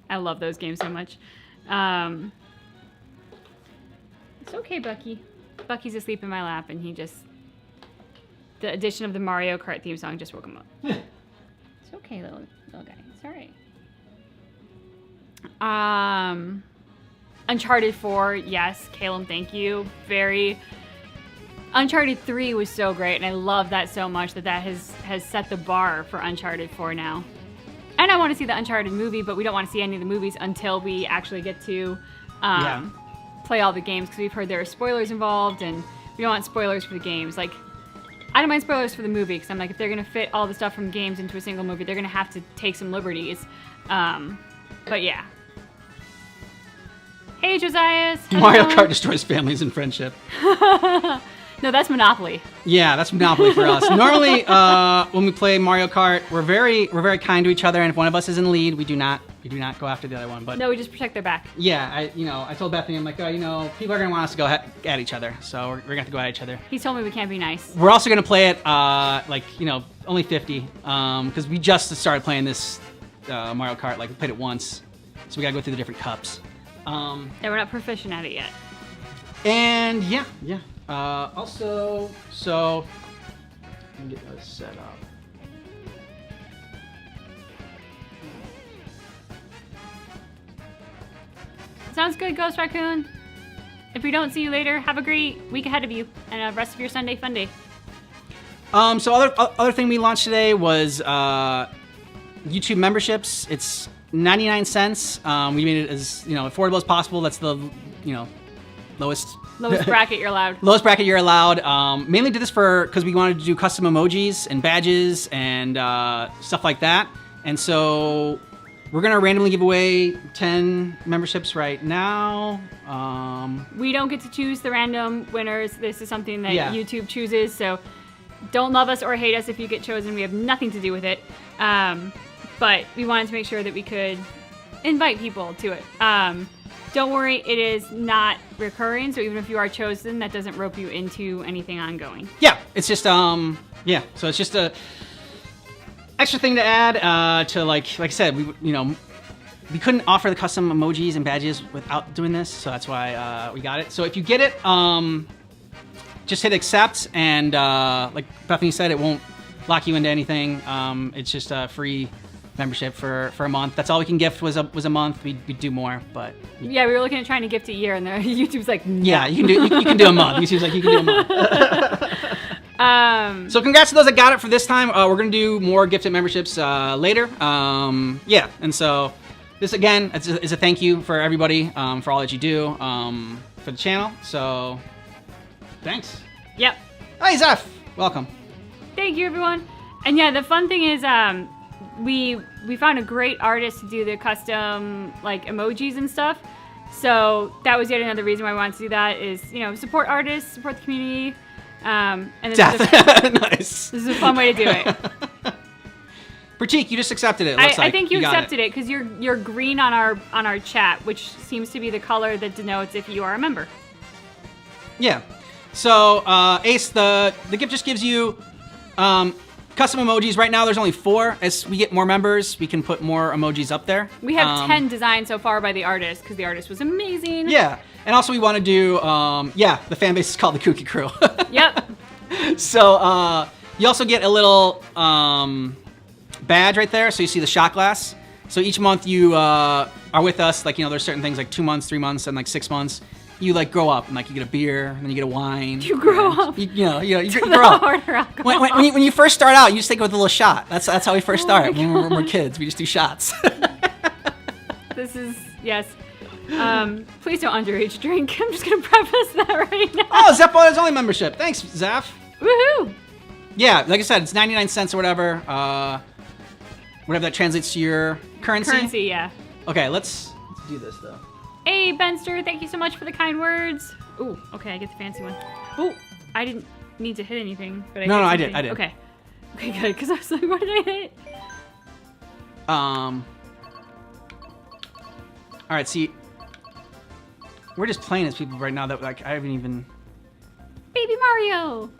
I love those games so much. It's okay, Bucky. Bucky's asleep in my lap, and the addition of the Mario Kart theme song just woke him up. It's okay, little guy. It's all right. Uncharted 4, yes. Caleb, thank you. Uncharted 3 was so great, and I love that so much that has set the bar for Uncharted 4 now. And I want to see the Uncharted movie, but we don't want to see any of the movies until we actually get to play all the games, because we've heard there are spoilers involved, and we don't want spoilers for the games. Like, I don't mind spoilers for the movie, because I'm like, if they're going to fit all the stuff from games into a single movie, they're going to have to take some liberties. But yeah. Hey, Josiah. Mario Kart destroys families and friendship. No, that's Monopoly. Yeah, that's Monopoly for us. Normally, when we play Mario Kart, we're very kind to each other, and if one of us is in the lead, we do not go after the other one. But no, we just protect their back. Yeah, I told Bethany, I'm like, people are gonna want us to go at each other, so we're gonna have to go at each other. He told me we can't be nice. We're also gonna play it only 50, because we just started playing this Mario Kart. Like, we played it once, so we gotta go through the different cups. Yeah, we're not proficient at it yet. And yeah. Also, so let me get those set up. Sounds good, Ghost Raccoon. If we don't see you later, have a great week ahead of you and a rest of your Sunday fun day. So other thing we launched today was YouTube memberships. It's 99 cents. We made it as affordable as possible. That's the lowest bracket you're allowed. Lowest bracket you're allowed. Mainly did this because we wanted to do custom emojis and badges and stuff like that. And so we're gonna randomly give away 10 memberships right now. We don't get to choose the random winners. This is something that YouTube chooses. So don't love us or hate us if you get chosen. We have nothing to do with it. But we wanted to make sure that we could invite people to it. Don't worry, it is not recurring, so even if you are chosen, that doesn't rope you into anything ongoing. Yeah, it's just so it's just a extra thing to add to like I said, we couldn't offer the custom emojis and badges without doing this, so that's why we got it. So if you get it, just hit accept, and like Bethany said, it won't lock you into anything. It's just a free membership for a month. That's all we can gift was a month. We'd do more, but yeah, we were looking at trying to gift a year, and YouTube's like, no. Yeah, you can do a month. YouTube's like, you can do a month. So congrats to those that got it for this time. We're gonna do more gifted memberships later. And so this again is a thank you for everybody for all that you do for the channel. So thanks. Yep. Hi Zeph, welcome. Thank you, everyone. And yeah, the fun thing is we found a great artist to do the custom emojis and stuff. So that was yet another reason why I wanted to do that, is support artists, support the community. And this nice. This is a fun way to do it. Pratik, you just accepted it. I think you accepted it because you're green on our chat, which seems to be the color that denotes if you are a member. Yeah. So Ace, the gift just gives you custom emojis. Right now there's only 4. As we get more members, we can put more emojis up there. We have 10 designed so far by the artist, because the artist was amazing. Yeah. And also we want to do, the fan base is called the Kooky Crew. Yep. So you also get a little badge right there. So you see the shot glass. So each month you are with us, there's certain things like 2 months, 3 months, and 6 months. you like grow up and like you get a beer and then you get a wine. You grow up. You grow up. Harder alcohol. When you first start out, you just take it with a little shot. That's how we first start. When we're kids, we just do shots. This is yes. Please don't underage drink. I'm just gonna preface that right now. Oh, Zeph bought his only membership. Thanks, Zeph. Woohoo! Yeah, like I said, it's 99 cents or whatever. Whatever that translates to your currency. Currency, yeah. Okay, let's do this though. Hey, Benster, thank you so much for the kind words. Ooh, okay, I get the fancy one. Ooh, I didn't need to hit anything, but I No, hit I something. did. Okay, good, because I was like, what did I hit? All right, see, we're just playing as people right now that like I haven't even. Baby Mario.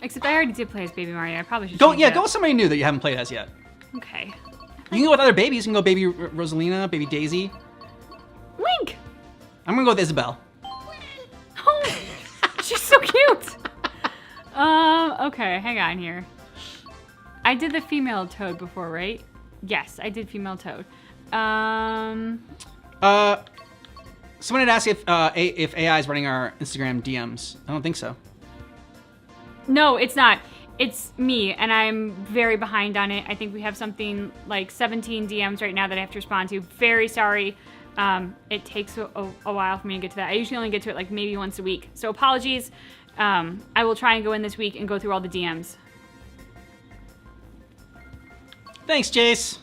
Except I already did play as Baby Mario. I probably should. Go change it go up. with somebody new that you haven't played as yet. Okay. You can go with other babies. You can go Baby Rosalina, Baby Daisy. Link. I'm gonna go with Isabel. Oh, she's so cute. Okay, hang on here. I did the female Toad before, right? Yes, I did female Toad. Someone had asked if AI is running our Instagram DMs. I don't think so. No, it's not. It's me, and I'm very behind on it. I think we have something like 17 DMs right now that I have to respond to. Very sorry. It takes a while for me to get to that. I usually only get to it like maybe once a week. So apologies. I will try and go in this week and go through all the DMs. Thanks, Jace.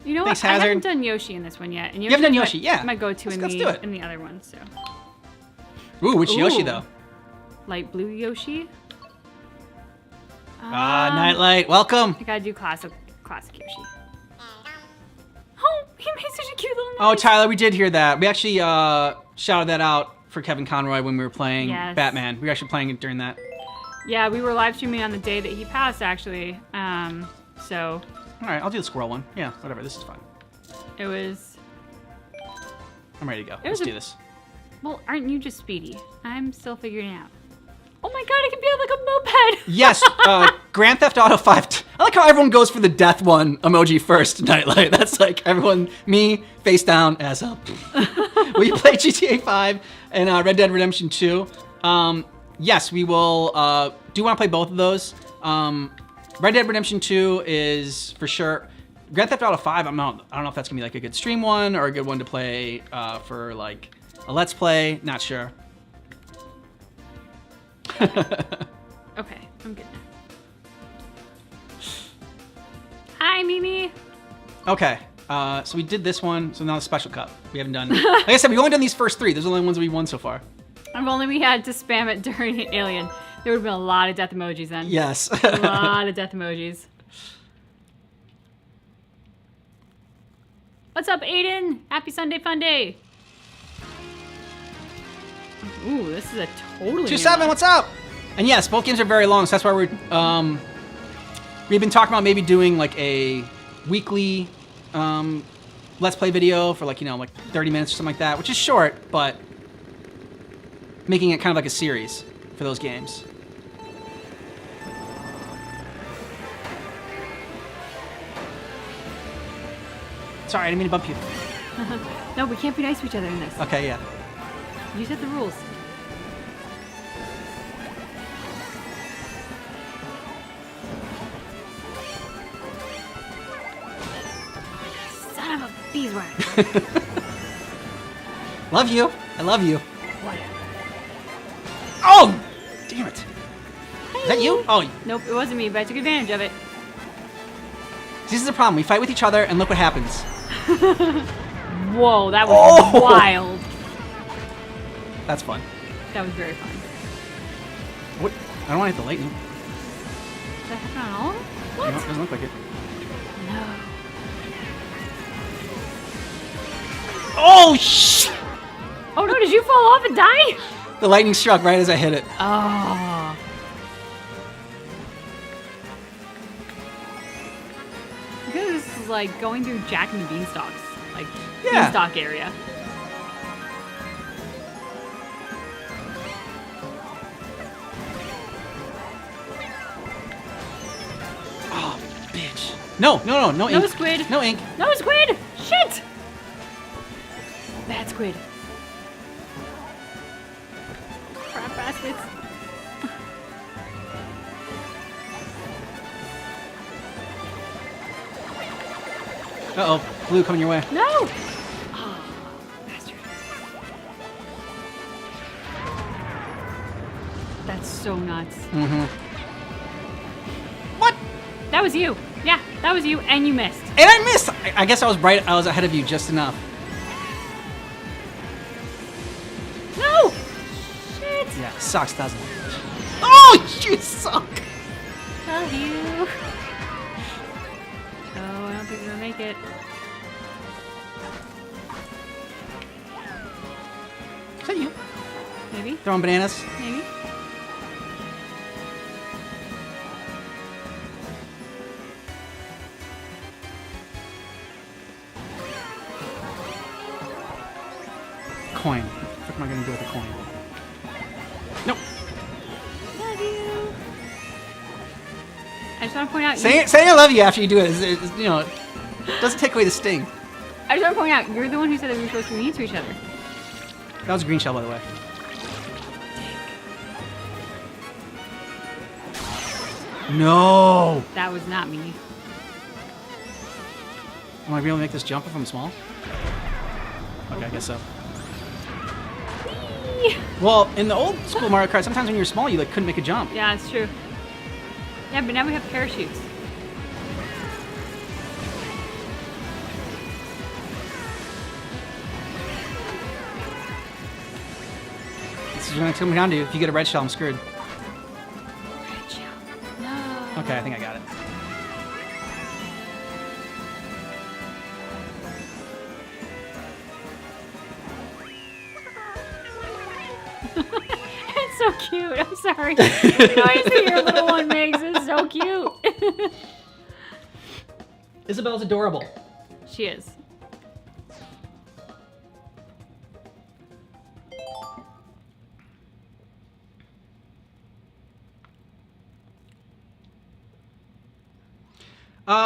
You know Thanks, what? Hazard. I haven't done Yoshi in this one yet. And You haven't done is Yoshi, yeah. my go-to Let's do it. in the other one. So Ooh, which Yoshi Ooh. though? light blue Yoshi. Nightlight, welcome. I gotta do classic Yoshi. Oh, he made such a cute little noise. Oh, Tyler, we did hear that. We actually shouted that out for Kevin Conroy when we were playing Yes. Batman. We were actually playing it during that. Yeah, we were live streaming on the day that he passed, actually. So All right, I'll do the squirrel one. Yeah, whatever. This is fun. it was. I'm ready to go. was Let's a- do this. Well, aren't you just Speedy? I'm still figuring it out. Oh my god, I can be on like a moped. Yes, Grand Theft Auto 5. I like how everyone goes for the death one emoji first, Nightlight. That's like everyone, me, face down, ass up. We play GTA 5 and Red Dead Redemption 2. Yes, we will do want to play both of those. Red Dead Redemption 2 is for sure. Grand Theft Auto 5, I don't know if that's gonna be like a good stream one or a good one to play for like a let's play. Not sure. Okay, I'm good now. Hi, Mimi. Okay, so we did this one, so now the special cup. We haven't done, like I said, we've only done these first three. Those are the only ones we won so far. If only we had to spam it during Alien. There would have been a lot of death emojis then. Yes. A lot of death emojis. What's up, Aiden? Happy Sunday Fun Day. Ooh, this is a totally new 2-7, one. what's up? And yes, both games are very long, so that's why we've been talking about maybe doing like a weekly let's play video for like, like 30 minutes or something like that, which is short, but making it kind of like a series for those games. Sorry, I didn't mean to bump you. No, we can't be nice to each other in this. Okay, yeah. You set the rules. Son of a beeswax. Love you. I love you. What? Oh! Damn it. Is that you? Oh, Nope, it wasn't me, but I took advantage of it. this is the problem. We fight with each other, and look what happens. Whoa, that was wild. That's fun. That was very fun. What? I don't want to hit the lightning. Did that happen on all of them? What? No, it doesn't look like it. No. Oh, shh! Oh no, did you fall off and die? The lightning struck right as I hit it. Oh. This is like going through Jack and the Beanstalk's, like, Yeah. Beanstalk area. Oh, bitch. No No ink. squid. No ink. No squid! Shit! Bad squid. baskets. Uh-oh, blue coming your way. No! Oh, bastard. That's so nuts. Mm-hmm. What? That was you. Yeah, that was you, and you missed. And I missed! I guess I was right. I was ahead of you just enough. No! Shit! Yeah, sucks, doesn't it? Oh, you suck! Love you. Oh, I don't think we're gonna make it. Is that you? Maybe. Throwing bananas? Maybe. Coin. What am I gonna do with the coin? Nope. Love you. I just want to point out. Saying I love you after you do it is, you know, doesn't take away the sting. I just want to point out, you're the one who said that we were supposed to be mean to each other. That was a green shell, by the way. No! That was not me. Am I able to make this jump if I'm small? Okay, I guess so. Well, in the old school Mario Kart, sometimes when you were small, you like couldn't make a jump. Yeah, it's true. Yeah, but now we have parachutes. This is going to come down to if you get a red shell, I'm screwed. Red shell. No. Okay, I think I got it. It's so cute. I'm sorry. The noise that your little one makes is so cute. Isabel's adorable. She is.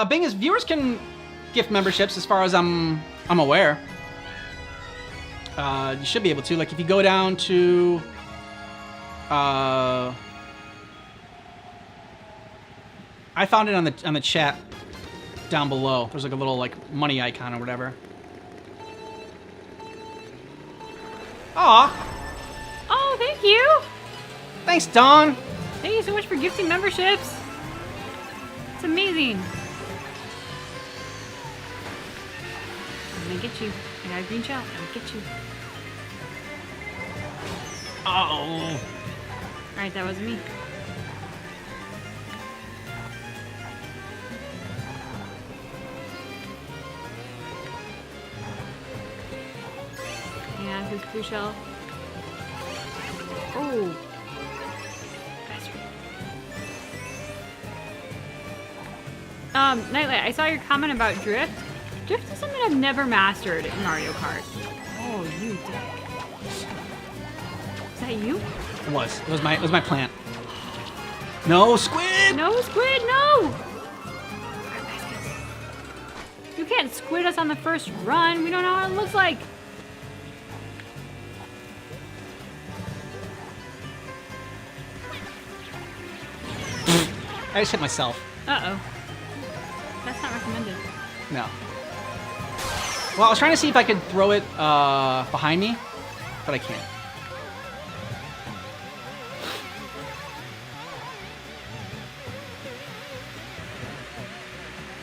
Bing is viewers can gift memberships as far as I'm aware. You should be able to. Like if you go down to I found it on the chat down below. There's like a little like money icon or whatever. Aw. Oh, thank you. Thanks, Dawn. Thank you so much for gifting memberships. It's amazing. I'm gonna get you. I got a green shell. I'm gonna get you. Uh-oh. Alright, that wasn't me. Yeah, this blue shell. Oh. Nightlight, I saw your comment about drift. Drift is something I've never mastered in Mario Kart. Oh, you dick. Is that you? It was. It was my plant. No, squid! No, squid, no! You can't squid us on the first run. We don't know what it looks like. I just hit myself. Uh-oh. That's not recommended. No. Well, I was trying to see if I could throw it behind me, but I can't.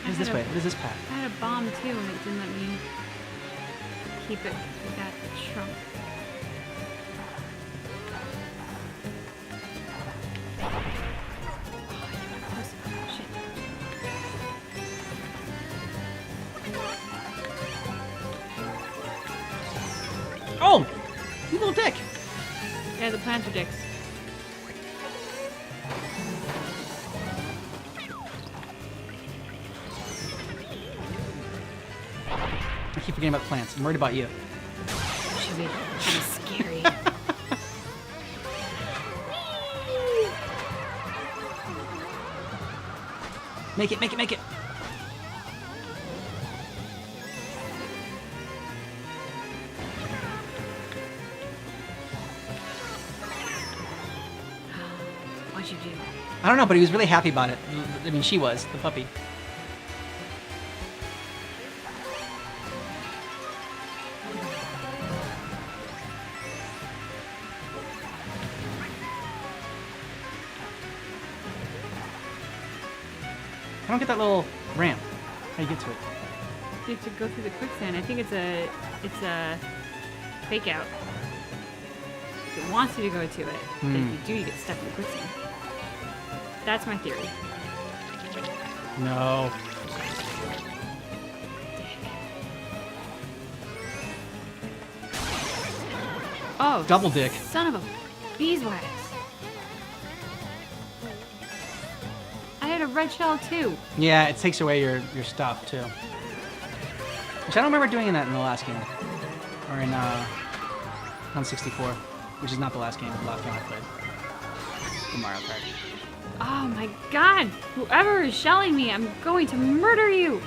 What is this way? What is this path? I had a bomb too, and it didn't let me keep it with that shrunk. Oh! You little dick! Yeah, the plants are dicks. I keep forgetting about the plants. I'm worried about you. Should be kind of scary. Make it, make it, make it! I don't know, but he was really happy about it. I mean, she was, the puppy. I don't get that little ramp. How do you get to it? You have to go through the quicksand. I think it's a fake out. It wants you to go to it. But if you do, you get stuck in the quicksand. That's my theory. No. Oh, double dick. Son of a beeswax. I had a red shell too. Yeah, it takes away your stuff too. Which I don't remember doing that in the last game. Or in on 64. Which is not the last game, the last game I played. The Mario Kart. Oh my god! Whoever is shelling me, I'm going to murder you!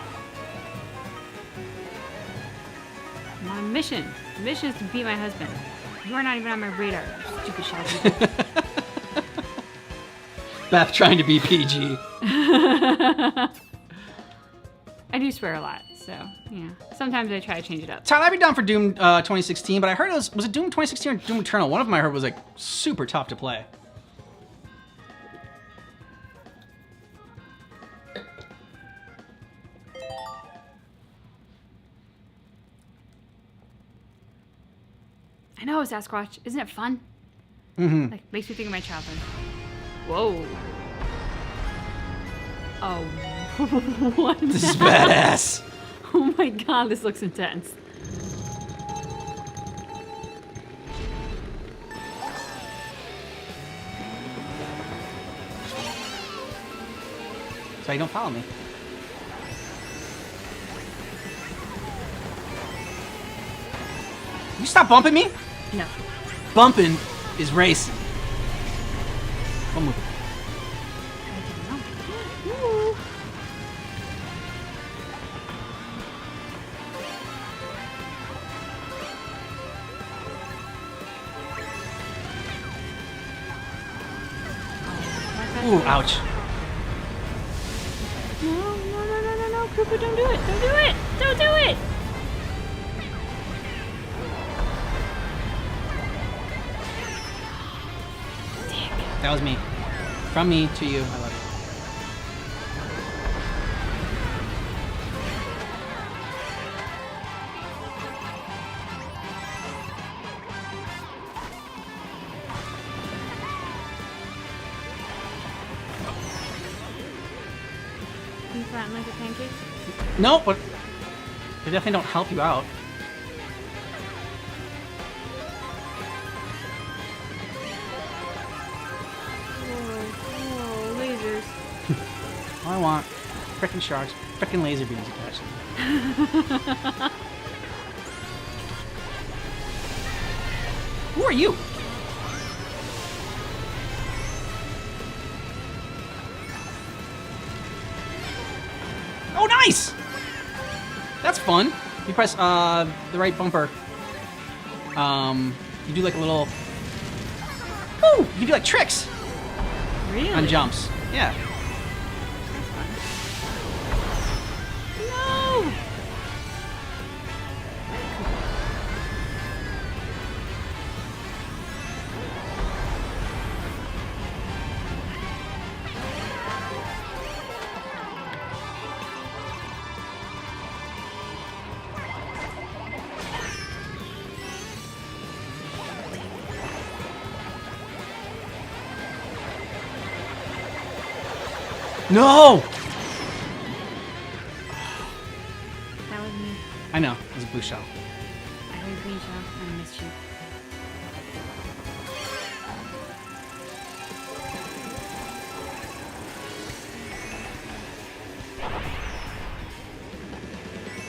My mission. The mission is to beat my husband. You are not even on my radar, stupid shell people. Beth trying to be PG. I do swear a lot, so, yeah. Sometimes I try to change it up. Tyler, I'd be down for Doom 2016, but I heard was it Doom 2016 or Doom Eternal? One of them I heard was like super tough to play. I know, Sasquatch. Isn't it fun? Mm-hmm. Like, makes me think of my childhood. Whoa. Oh, what? This is badass. Oh my god, this looks intense. So you don't follow me. You stop bumping me? No. Bumping is racing. One move. Ooh. Ooh, ouch. No, Cooper, don't do it. Don't do it. Don't do it. That was me. From me to you. I love you. You flatten like a pancake? No, but they definitely don't help you out. Whoa, lasers. All I want, frickin' sharks, frickin' laser beams attached to them. Who are you? Oh, nice! That's fun. You press the right bumper. You do like a little. Ooh! You can do like tricks Really? on jumps. Yeah. No! No! That was me. I know. It was a blue shell. I had a green shell and I missed you.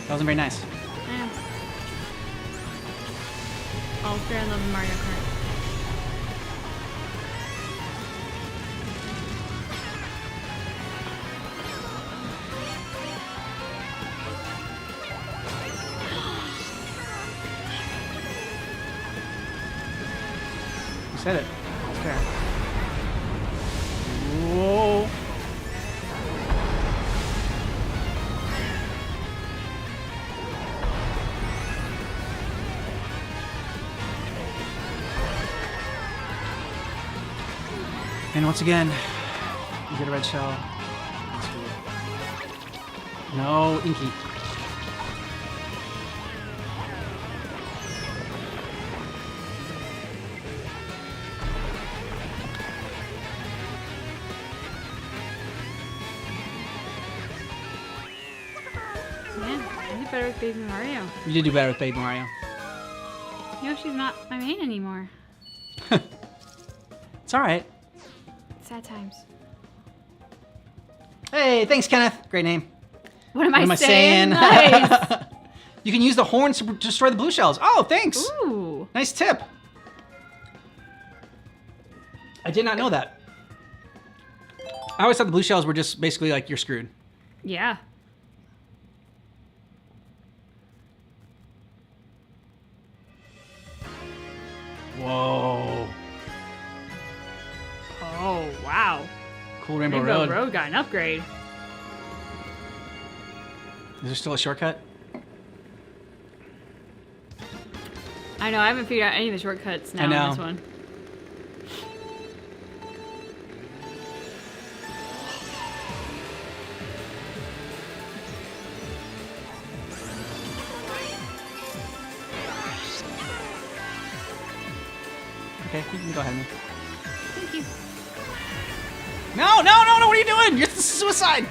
That wasn't very nice. Yeah. All fair and love in Mario Kart. You said it. It's fair. Whoa. And once again, you get a red shell. No, Inky. Man, I did better with Baby Mario. You did do better with Baby Mario. You know, she's not my main anymore. It's alright. Sad times. Hey, thanks, Kenneth. Great name. What am I saying? Nice. You can use the horns to destroy the blue shells. Oh, thanks. Ooh. Nice tip. I did not know that. I always thought the blue shells were just basically like you're screwed. Yeah. Whoa. Oh, wow. Cool Rainbow Rainbow Road. Road got an upgrade. Is there still a shortcut? I know, I haven't figured out any of the shortcuts now in this one. Okay, you can go ahead. Thank you. No, no, no, no, what are you doing? You're suicide.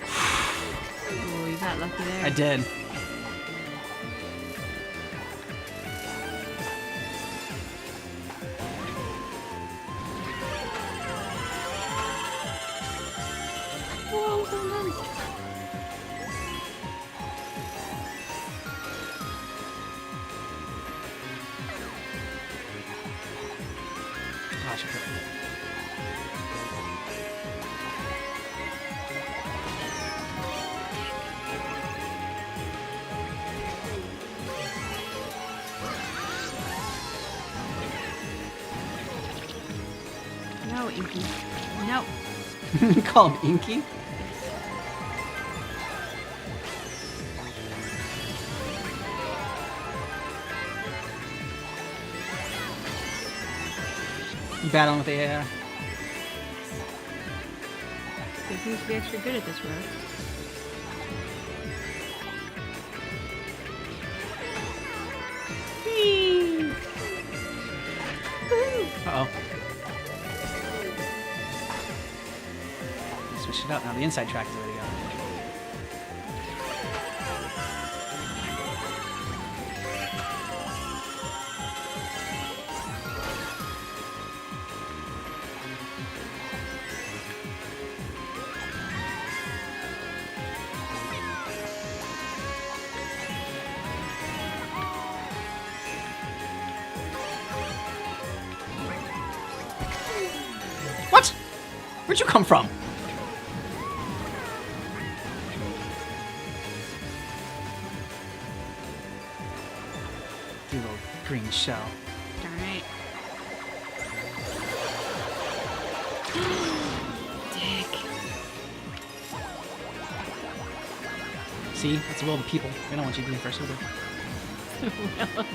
Oh, you got lucky there. I did. Whoa, so nice. Gosh, I could've- No, Inky. No. Call him Inky? You battling with the air. Good seems to be extra good at this road. Whee! Woo! Uh-oh. Switch it up now. The inside track is already up. What? Where'd you come from? You little green shell. Darn right. Dick. See? That's the will of the people. They don't want you to be in first order. People.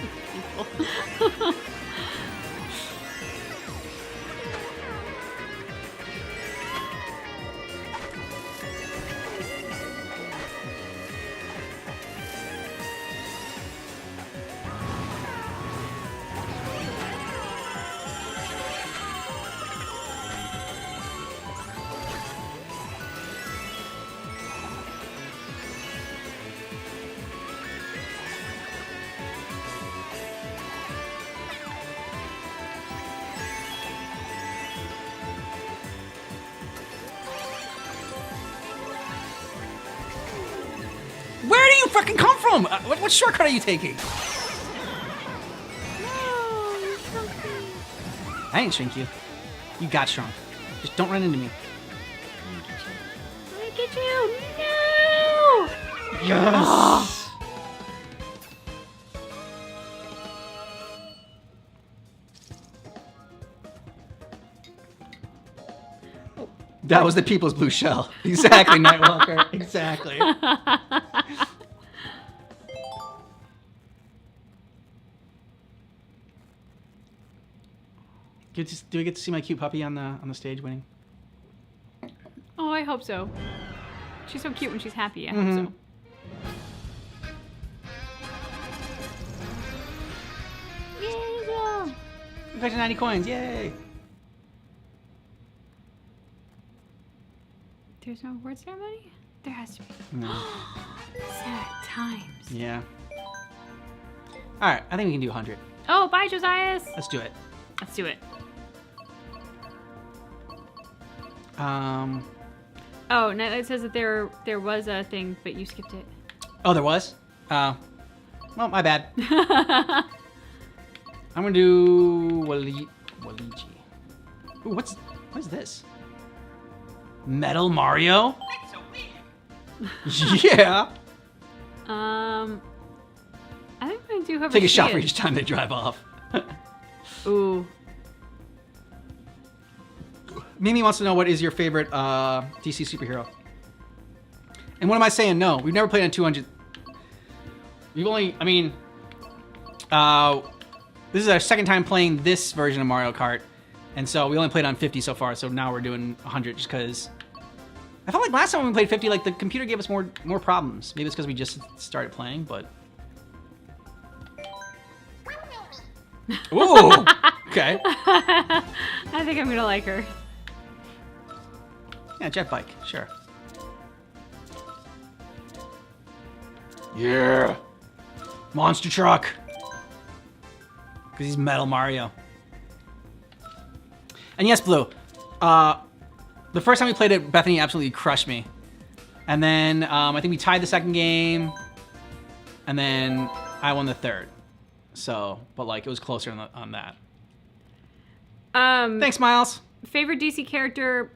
Where do you fucking come from? What shortcut are you taking? No, you shrunk me. I didn't shrink you. You got shrunk. Just don't run into me. I'm gonna get you. No! Yes! That was the people's blue shell. Exactly, Nightwalker. Exactly. Do we get to see my cute puppy on the stage winning? Oh, I hope so. She's so cute when she's happy. I hope so. Yay, go! We got 90 coins. Yay! There's no award ceremony? There has to be. No. Sad times. Yeah. All right, I think we can do 100. Oh, bye, Josias. Let's do it. Let's do it. Oh, Nightlight says that there was a thing, but you skipped it. Oh, there was? Well, my bad. I'm gonna do Waluigi. Ooh, what is this? Metal Mario? That's so weird. Yeah. I think I'm gonna do whoever. Take a shot for each time they drive off. Ooh. Mimi wants to know what is your favorite DC superhero. And what am I saying? No, we've never played on 200. We've only, I mean, this is our second time playing this version of Mario Kart. And so we only played on 50 so far, so now we're doing 100 just because I felt like last time when we played 50, like the computer gave us more problems. Maybe it's because we just started playing, but. Ooh, okay. I think I'm gonna like her. Yeah, jet bike, sure. Yeah. Monster truck. Because he's Metal Mario. And yes, Blue. The first time we played it, Bethany absolutely crushed me. And then I think we tied the second game. And then I won the third. So, but like it was closer on that. Thanks, Miles. Favorite DC character?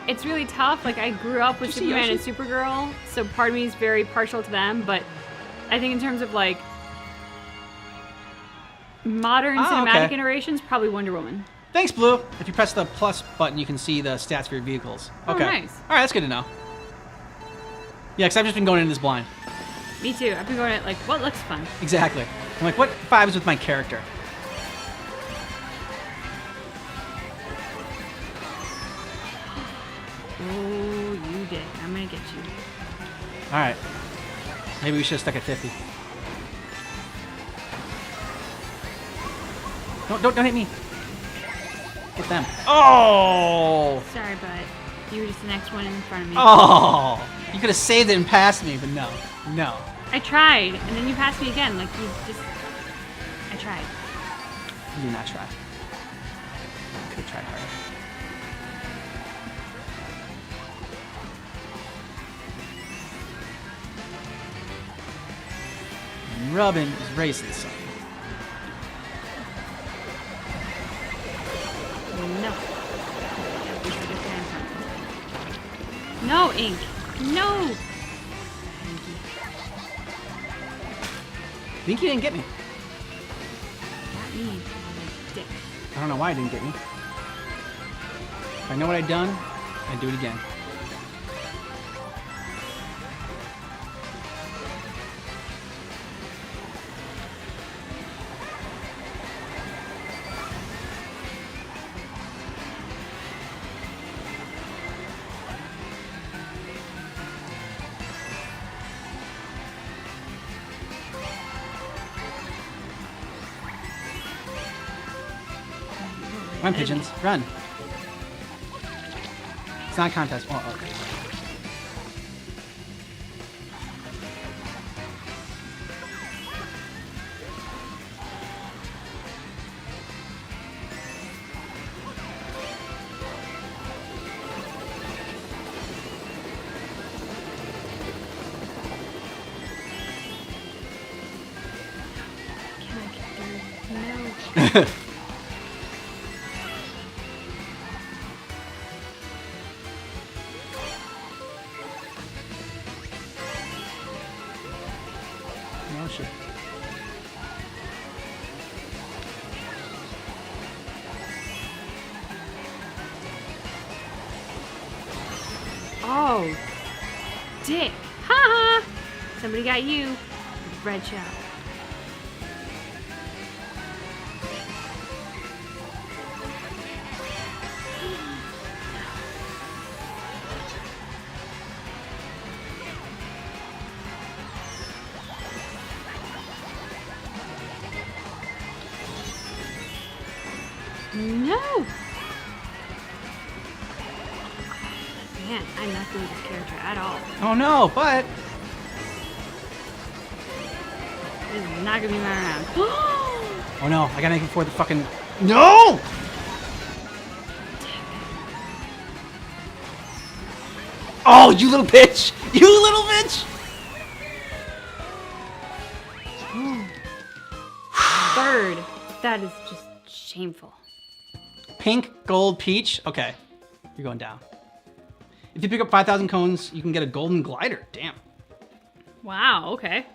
It's really tough. Like, I grew up with Superman and Supergirl, so part of me is very partial to them, but I think in terms of, like, modern cinematic iterations, probably Wonder Woman. Thanks, Blue. If you press the plus button, you can see the stats for your vehicles. Okay. Oh, nice. All right, that's good to know. Yeah, because I've just been going into this blind. Me too. I've been going at, like, what looks fun? Exactly. I'm like, what vibes with my character? Oh, you did. I'm gonna get you. All right. Maybe we should have stuck at 50. Don't hit me. Get them. Oh! Sorry, but you were just the next one in front of me. Oh! You could have saved it and passed me, but no. No. I tried, and then you passed me again. Like, you just... I tried. You did not try. I could have tried harder. Rubbin is racing something. No. No, Ink. No! Think you didn't get me. Got me. Dick. I don't know why I didn't get me. If I know what I've done, I'd do it again. Run, pigeons. Run. It's not a contest. Oh, okay. Can I get through? No. No shit. Oh, dick. Ha ha. Somebody got you. Red shell. No! Man, I'm not good with this character at all. Oh no, but This is not gonna be my round. oh no, I gotta make it before the fucking no. Oh, you little bitch! You little bitch! Third. That is just shameful. Pink, gold, peach. Okay, you're going down. If you pick up 5,000 cones, you can get a golden glider. Damn. Wow, okay.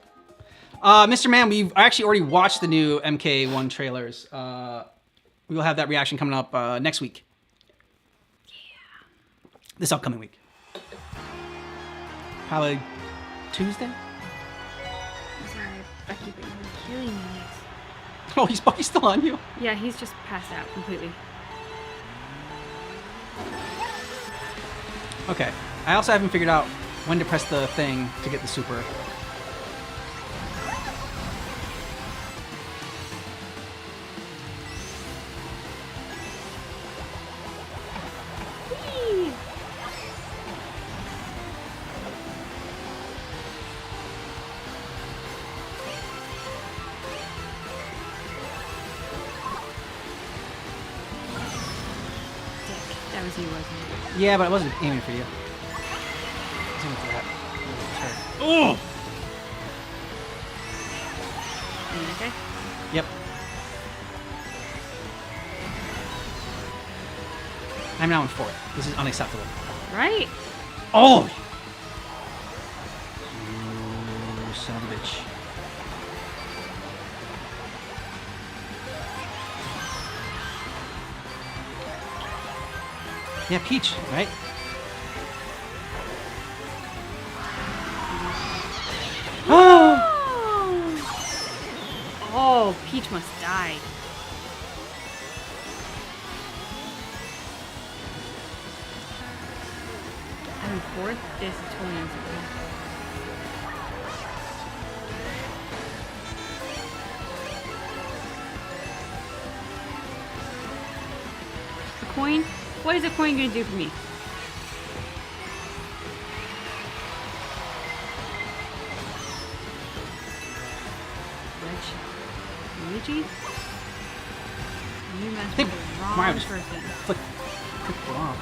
Mr. Man, we've actually already watched the new MK1 trailers. We will have that reaction coming up next week. Yeah. This upcoming week. Probably Tuesday? I'm sorry, I keep killing me. Oh, he's still on you. Yeah, he's just passed out completely. Okay. I also haven't figured out when to press the thing to get the super. Whee! That was you, wasn't it? Yeah, but I wasn't aiming for you. I was aiming for that. Oh! You okay? Yep. I'm now in fourth. This is unacceptable. Right? Oh! You son of a bitch. Yeah, Peach, right? Oh! Oh, Peach must die. I'm in fourth. This is totally unacceptable. A coin? What is a coin going to do for me? Red shell. Luigi? You messed with the wrong Mario just person. Click wrong.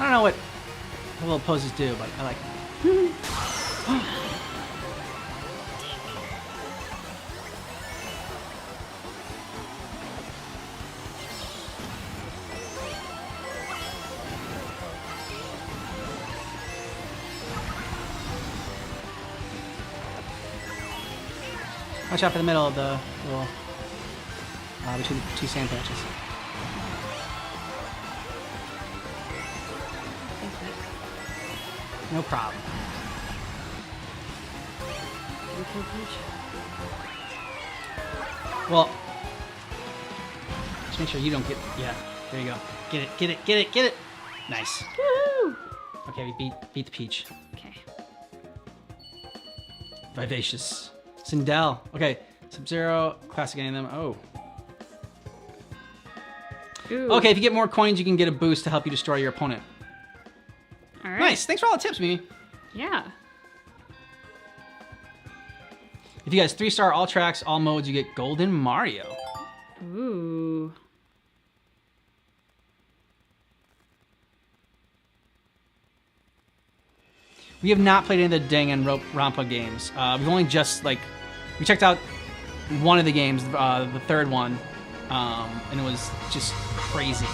I don't know what the little poses do, but I like them. Watch out for the middle of the little, between the two sand patches. No problem. Well, just make sure you don't get. Yeah, there you go. Get it, get it, get it, get it. Nice. Woo! Okay, we beat the peach. Okay. Vivacious. Sindel. Okay, Sub-Zero, classic anthem. Oh. Ooh. Okay, if you get more coins, you can get a boost to help you destroy your opponent. All right. Nice. Thanks for all the tips, Mimi. Yeah. If you guys 3-star all tracks, all modes, you get Golden Mario. Ooh. We have not played any of the Danganronpa games. We've only just, like, we checked out one of the games, the third one, and it was just crazy.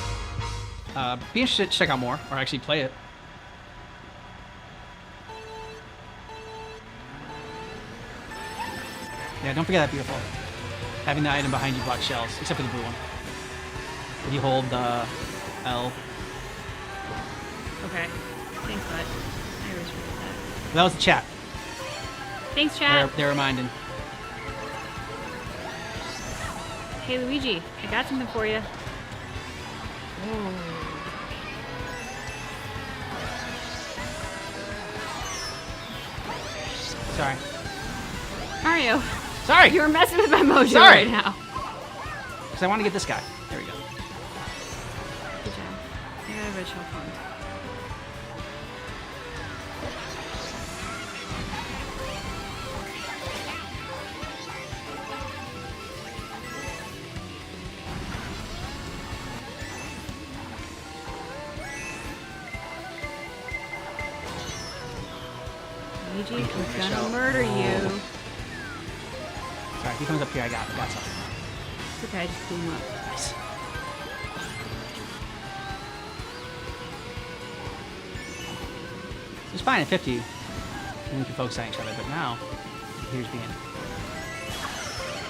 Be interested to check out more, or actually play it. Yeah, don't forget that beautiful. Having the item behind you block shells, except for the blue one. If you hold L. Okay. Thanks, bud. I always forget that. That was the chat. Thanks, chat. They're reminding. Hey, Luigi, I got something for you. Sorry. Mario. Sorry. You're messing with my mojo Sorry. right now. Because I want to get this guy. There we go. Good job. I got a ritual fund. Luigi is gonna murder you. Sorry, if he comes up here, I got something. It's okay, I just blew him up. Nice. It's fine at 50. And we can focus on each other, but now, here's being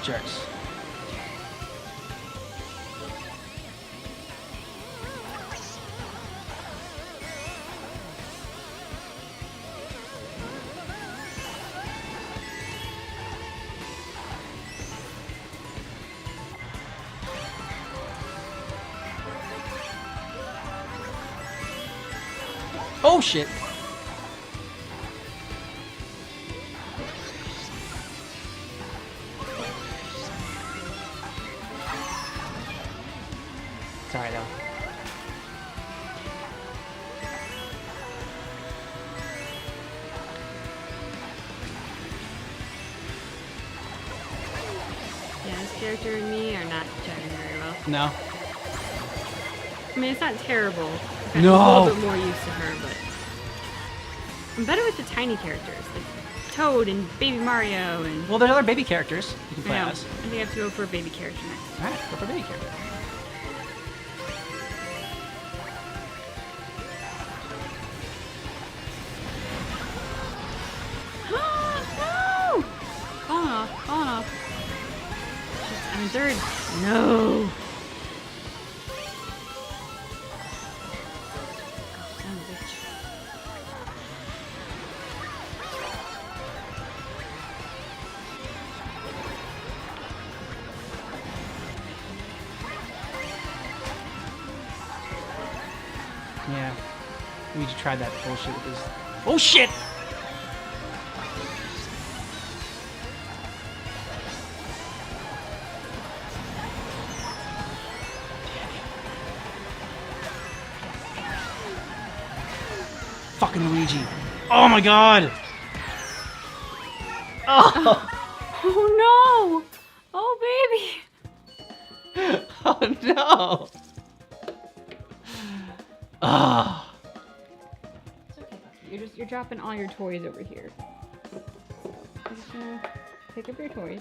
jerks. Oh shit! Sorry though. Yeah, this character and me are not chatting very well. No. I mean, it's not terrible. I'm No. a little bit more used to her, but I'm better with the tiny characters, like Toad and Baby Mario and. Well, there's other baby characters you can play I know. I as. think I have to go for a baby character next. Alright, go for baby character. No! Falling off, falling off. Shit, I'm in third. No. Oh, son of a bitch. Yeah. Luigi tried that bullshit with his. Oh shit! Fucking Luigi. Oh my god! Oh! Oh no! Oh baby! Oh no! Ah. It's okay, Bucky. You're dropping all your toys over here. Just gonna pick up your toys.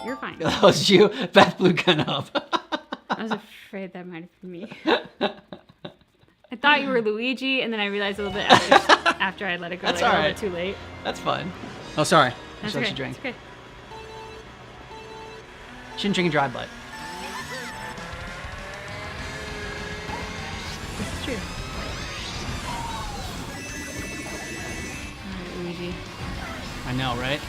You're fine. That was you. Beth blew gun up. I was afraid that might have been me. I thought you were Luigi, and then I realized a little bit after I let it go. That's like, a alright. little bit too late. That's fine. Oh, sorry. That's I okay. should drink. That's okay. Shouldn't drink and drive, but. This is true. Alright, Luigi. I know, right?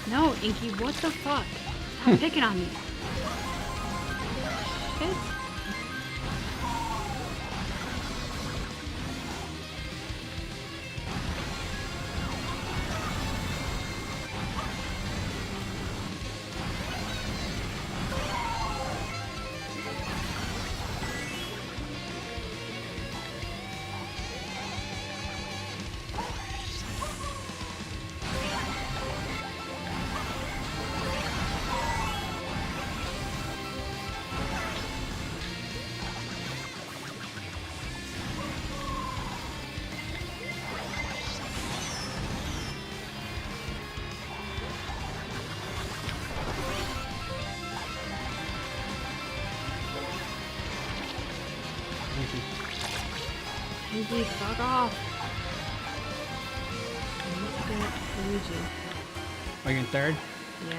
No, Inky, what the fuck? Stop picking on me. Good. Luigi, fuck off. Let's get Luigi. Are you in third? Yeah.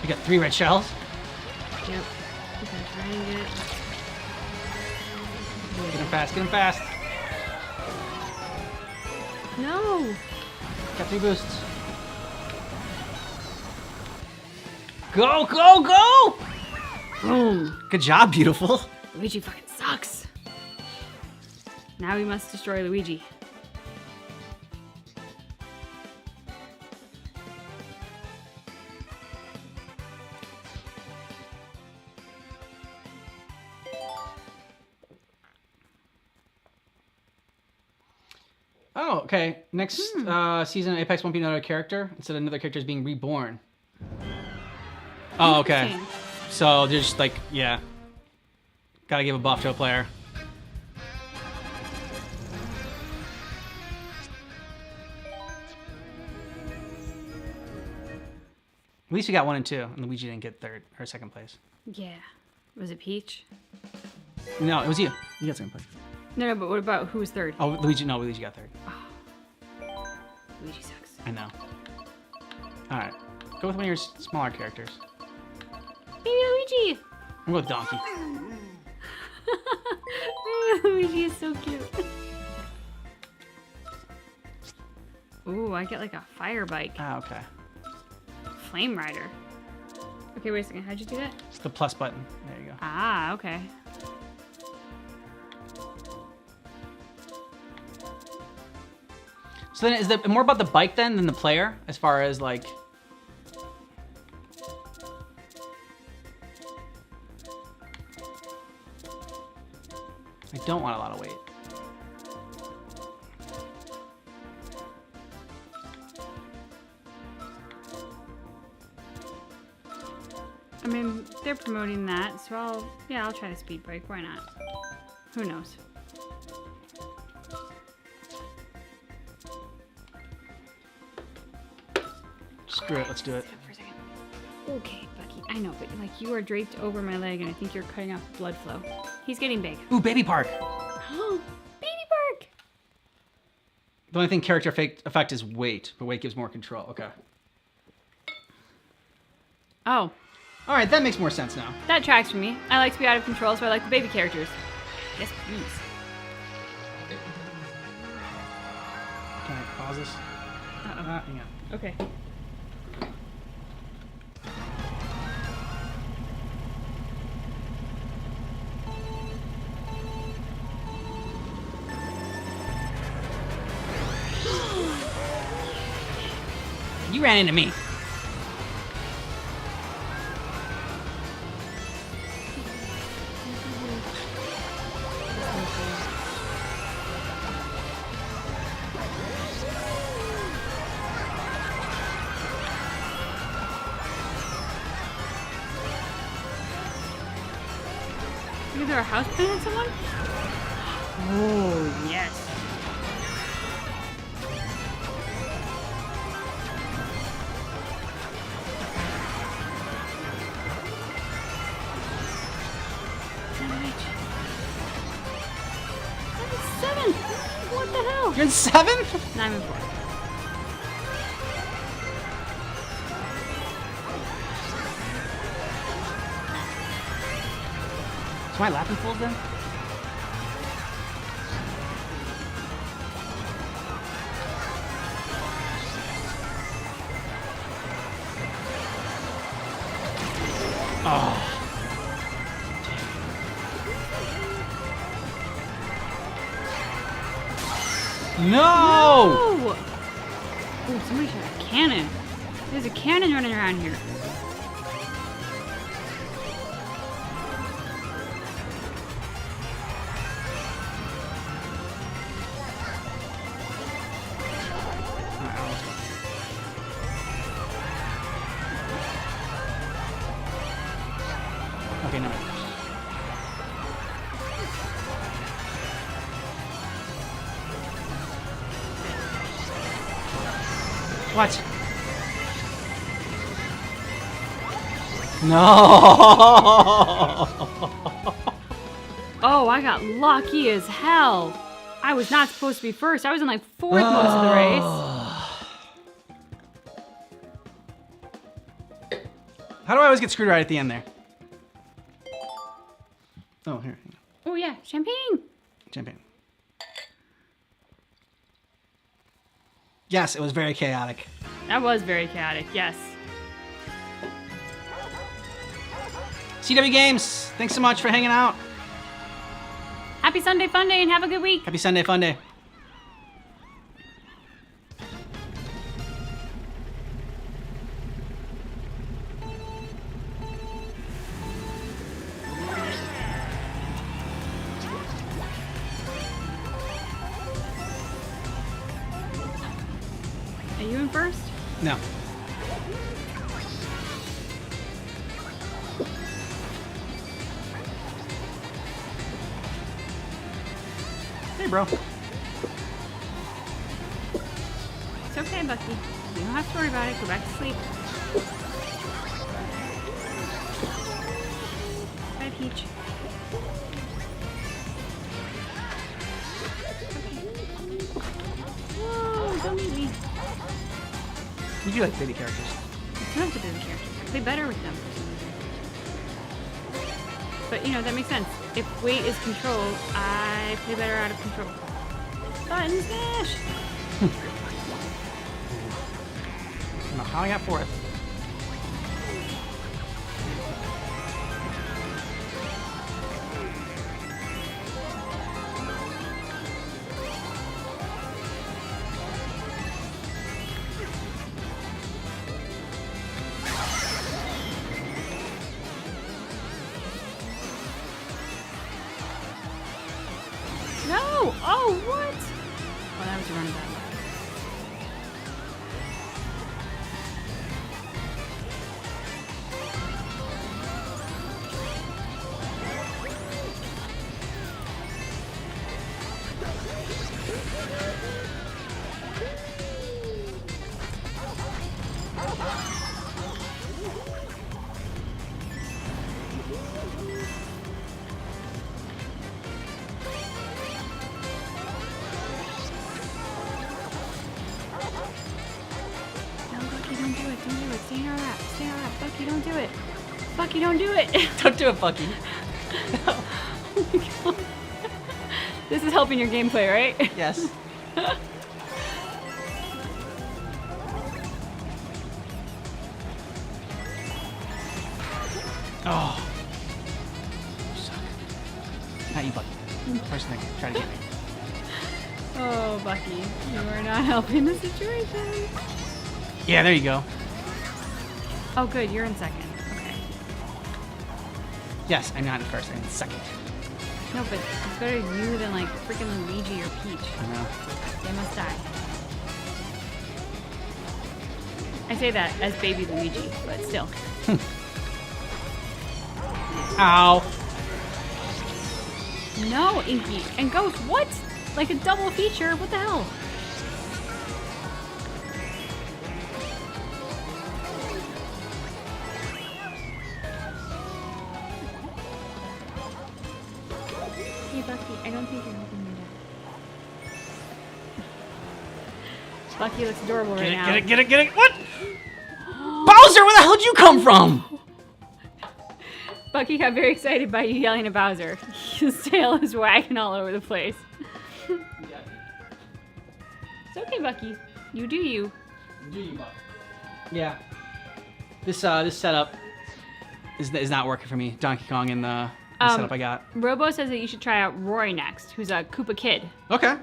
You got 3 red shells? Yep. I'm gonna try and get... Get him fast, get him fast. No! Got 3 boosts. Go, go, go! Boom! Good job, beautiful. Luigi fucking sucks. Now we must destroy Luigi. Oh, okay. Next season, Apex won't be another character. Instead, another character is being reborn. Oh, okay. Interesting. So there's like, yeah. Gotta give a buff to a player. At least you got 1 and 2, and Luigi didn't get third or second place. Yeah. Was it Peach? No, it was you. You got second place. No, but what about who was third? Oh, Luigi. No, Luigi got third. Luigi sucks. I know. All right, go with one of your smaller characters. Baby Luigi! I'm going with Donkey. Baby Luigi is so cute. Ooh, I get like a fire bike. Ah, okay. Flame Rider. Okay, wait a second. How'd you do that? The plus button. There you go. Ah, okay. So then, is it more about the bike then than the player, as far as like? I don't want a lot of weight. I mean, they're promoting that, so I'll try the speed bike. Why not? Who knows? Screw it, let's do it. Sit up for a second. Okay, Bucky. I know, but like you are draped over my leg, and I think you're cutting off blood flow. He's getting big. Ooh, Baby Park. Baby Park. The only thing character effect is weight, but weight gives more control. Okay. Oh, All right, that makes more sense now. that tracks for me. I like to be out of control, so I like the baby characters. Yes, please. Can I pause this? Yeah. Okay. You ran into me. there a house plant on someone? Oh, yes. Seven. What the hell? You're in 7? No, I'm in 4. Am I laughing fools then? Oh. No! Oh, somebody shot a cannon. There's a cannon running around here. Okay, no. What? No! Oh, I got lucky as hell. I was not supposed to be first. I was in like 4th most of the race. How do I always get screwed right at the end there? Oh, here. Oh yeah, champagne. Champagne. Yes, it was very chaotic. That was very chaotic, yes. CW Games, thanks so much for hanging out. Happy Sunday Fun Day and have a good week. Happy Sunday Fun Day. Are you in first? No. Hey, bro. It's okay, Bucky. You don't have to worry about it. Go back to sleep. Bye, Peach. Whoa, don't eat me. You do like baby characters. I do like the baby characters. I play better with them. But, you know, that makes sense. If weight is controlled, I play better out of control. Button smash! I don't know how I got 4th. No! Oh, what? Oh, that was a runabout. Bucky, don't do it. Bucky, don't do it. Don't do it, Bucky. Oh my God. This is helping your gameplay, right? Yes. Oh. You suck. Not you, Bucky. Person that tried to get me. Oh, Bucky, you are not helping the situation. Yeah, there you go. Oh, good, you're in second. Okay. Yes, I'm not in first. I'm in second. No, but it's better you than like freaking Luigi or Peach. I know. They must die. I say that as baby Luigi, but still. Ow. No, Inky. And Ghost, what? Like a double feature? What the hell? Hey, Bucky, I don't think you're helping me there. Bucky looks adorable right now. Get it! What? Bowser, where the hell did you come from? Bucky got very excited by you yelling at Bowser. His tail is wagging all over the place. It's okay, Bucky. You do you. Do you, Bucky? Yeah. This setup is not working for me. Donkey Kong and the setup I got. Robo says that you should try out Roy next, who's a Koopa kid. Okay.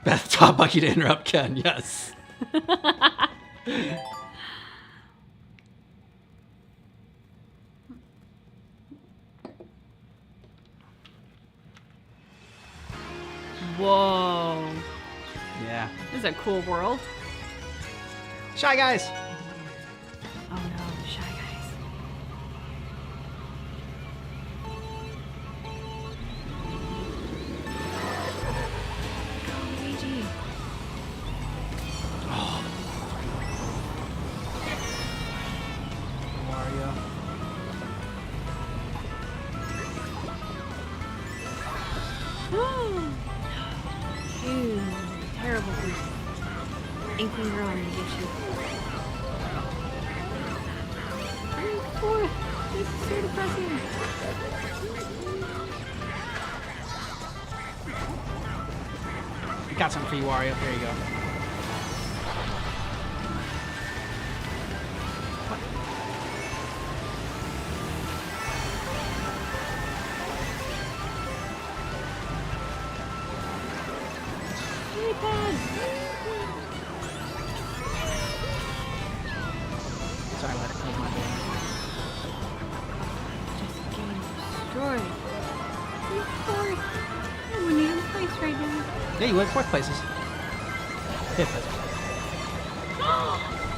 Beth taught Bucky to interrupt Ken. Yes. Whoa. Yeah. This is a cool world. Shy Guys. Oh no, Shy Guys. Go, Luigi. Oh. Mario. Dude, terrible boost. Inkling girl, I'm gonna get you. Boy, this is so depressing. Got something for you, Wario. There you go. Sorry, I had to close my door. Just getting destroyed. You poor. I wouldn't even place right now. Yeah, you went 4th places. 5th place.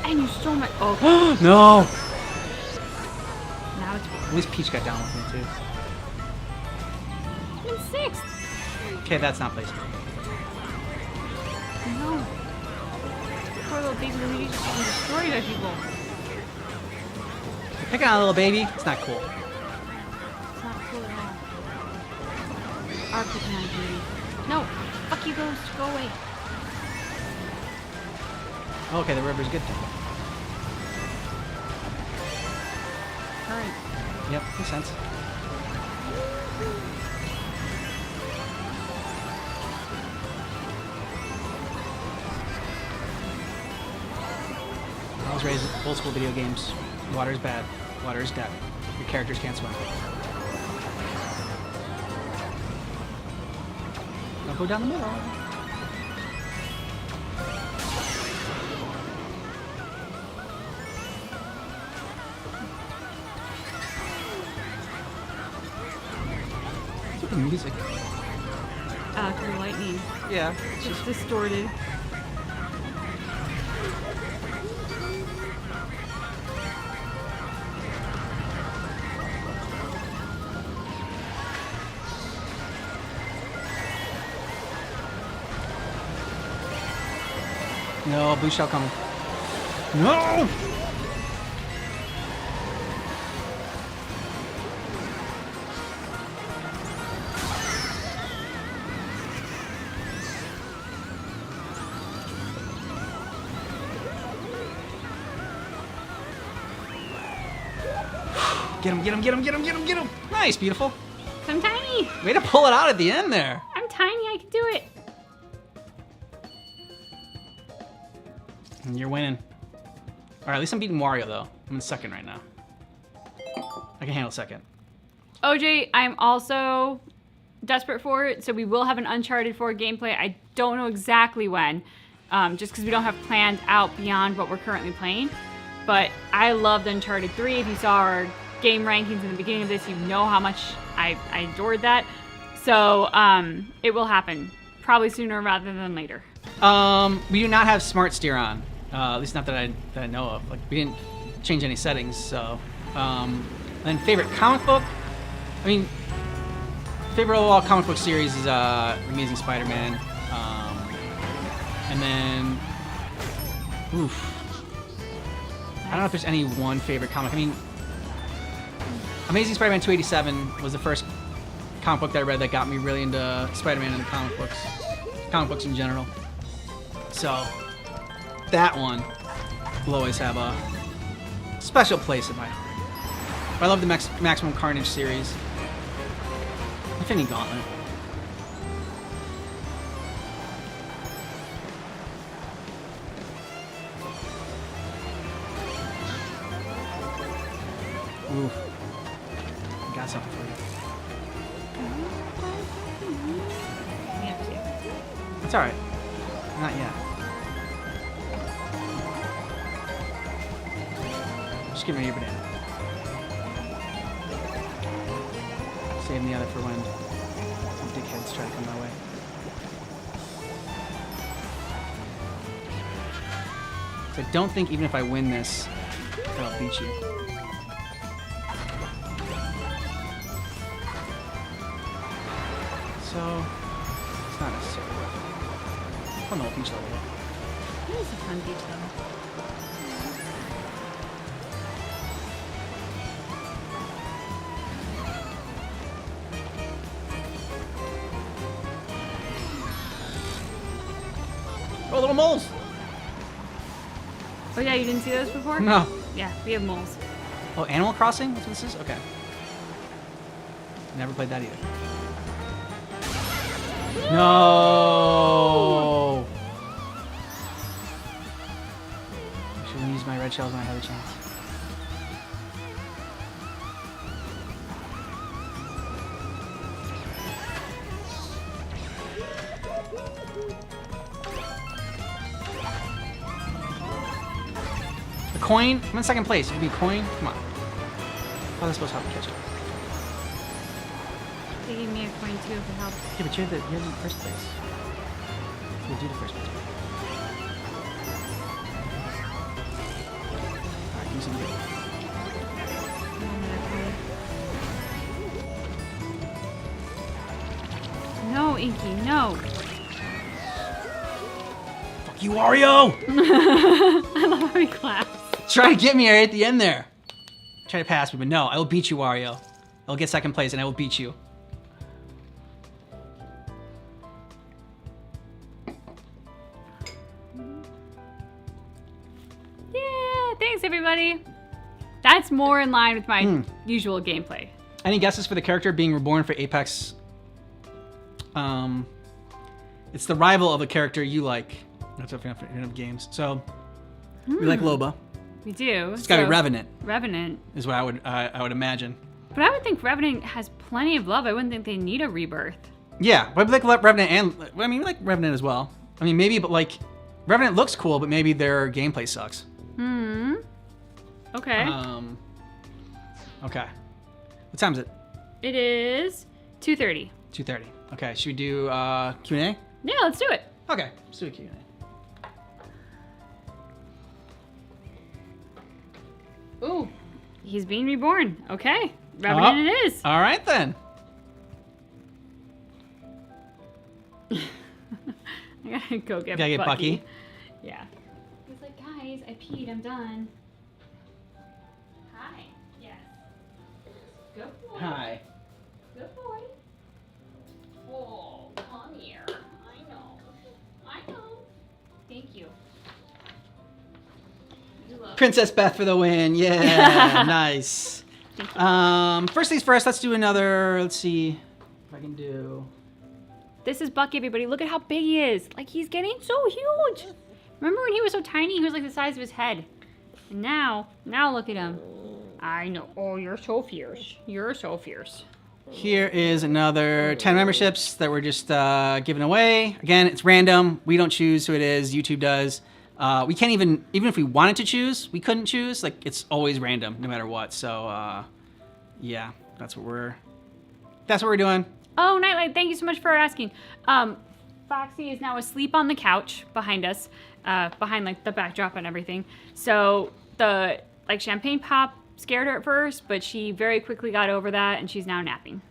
And you stole my. Oh. No! Now it's At least Peach got down with me, too. I'm in 6th. Okay, that's not placement. No. Poor little baby Luigi just getting destroyed by people. You're picking on a little baby. It's not cool. It's not cool at all. Are picking on baby. No. Fuck you, Ghost. Go away. Okay, the river's good. Current. Yep, makes sense. I was raised in old school video games. Water is bad. Water is dead. Your characters can't swim. Don't go down the middle. What's with the music? For lightning. Yeah. It's distorted. No, blue shell coming. No! Get him, get him, get him, get him, get him, get him! Nice, beautiful. I'm tiny. Way to pull it out at the end there. I'm tiny. I can do it. And you're winning. Alright, at least I'm beating Wario, though. I'm in 2nd right now. I can handle 2nd. OJ, I'm also desperate for it, so we will have an Uncharted 4 gameplay. I don't know exactly when, just because we don't have plans out beyond what we're currently playing. But I loved Uncharted 3. If you saw our game rankings in the beginning of this, you know how much I adored that. So it will happen, probably sooner rather than later. We do not have Smart Steer on. At least not that I know of. Like, we didn't change any settings, so. Then favorite comic book. I mean, favorite overall comic book series is Amazing Spider-Man. And then, I don't know if there's any one favorite comic. I mean, Amazing Spider-Man 287 was the first comic book that I read that got me really into Spider-Man and the comic books in general. So that one will always have a special place in my heart. But I love the Maximum Carnage series. Infinity Gauntlet. Ooh. I got something for you. It's alright. Not yet. Just give me your banana. Saving the other for when some dickheads try to come my way. So I don't think even if I win this, that I'll beat you. So, it's not necessarily worth it. Fun little beach level though. It is a fun beach level. Oh, little moles! Oh yeah, you didn't see those before? No. Yeah, we have moles. Oh, Animal Crossing? That's what this is? Okay. Never played that either. No! I should have used my red shells when I had a chance. A coin? I'm in second place. It could be a coin? Come on. How was I supposed to help catch up? They gave me a coin too if it helps. Yeah, but you're in first place. We'll do the first place. Alright, use some good. No, Inky, no. Fuck you, Wario! I love how he claps. Try to get me right at the end there. Try to pass me, but no, I will beat you, Wario. I'll get second place and I will beat you. Yeah, thanks everybody. That's more in line with my usual gameplay. Any guesses for the character being reborn for Apex? It's the rival of a character you like. That's what fan of games. So, we like Loba. We do. It's gotta be Revenant. Revenant Is what I would imagine. But I would think Revenant has plenty of love. I wouldn't think they need a rebirth. Yeah, but like Revenant and I mean we like Revenant as well. I mean maybe, but like Revenant looks cool, but maybe their gameplay sucks. Okay. Okay. What time is it? It is 2:30. 2:30. Okay. Should we do Q&A? Yeah, let's do it. Okay. Let's do a Q&A. Ooh, he's being reborn. Okay, Revenant it is. All right then. I gotta go get Gotta get Bucky. Yeah. He's like, guys, I peed. I'm done. Hi. Yes. Good boy. Hi. Good boy. Oh, come here. I know. Thank you. You love Princess Beth for the win. Yeah. Nice. First things first, let's do another, let's see if I can do. This is Bucky, everybody. Look at how big he is. Like, he's getting so huge. Remember when he was so tiny? He was like the size of his head. And now look at him. I know. Oh, you're so fierce. You're so fierce. Here is another 10 memberships that we're just giving away. Again, it's random. We don't choose who it is. YouTube does. We can't even if we wanted to choose, we couldn't choose. Like, it's always random, no matter what. So, yeah, that's what we're doing. Oh, Nightlight, thank you so much for asking. Foxy is now asleep on the couch behind us, behind like the backdrop and everything. So the like champagne pops scared her at first, but she very quickly got over that, and she's now napping.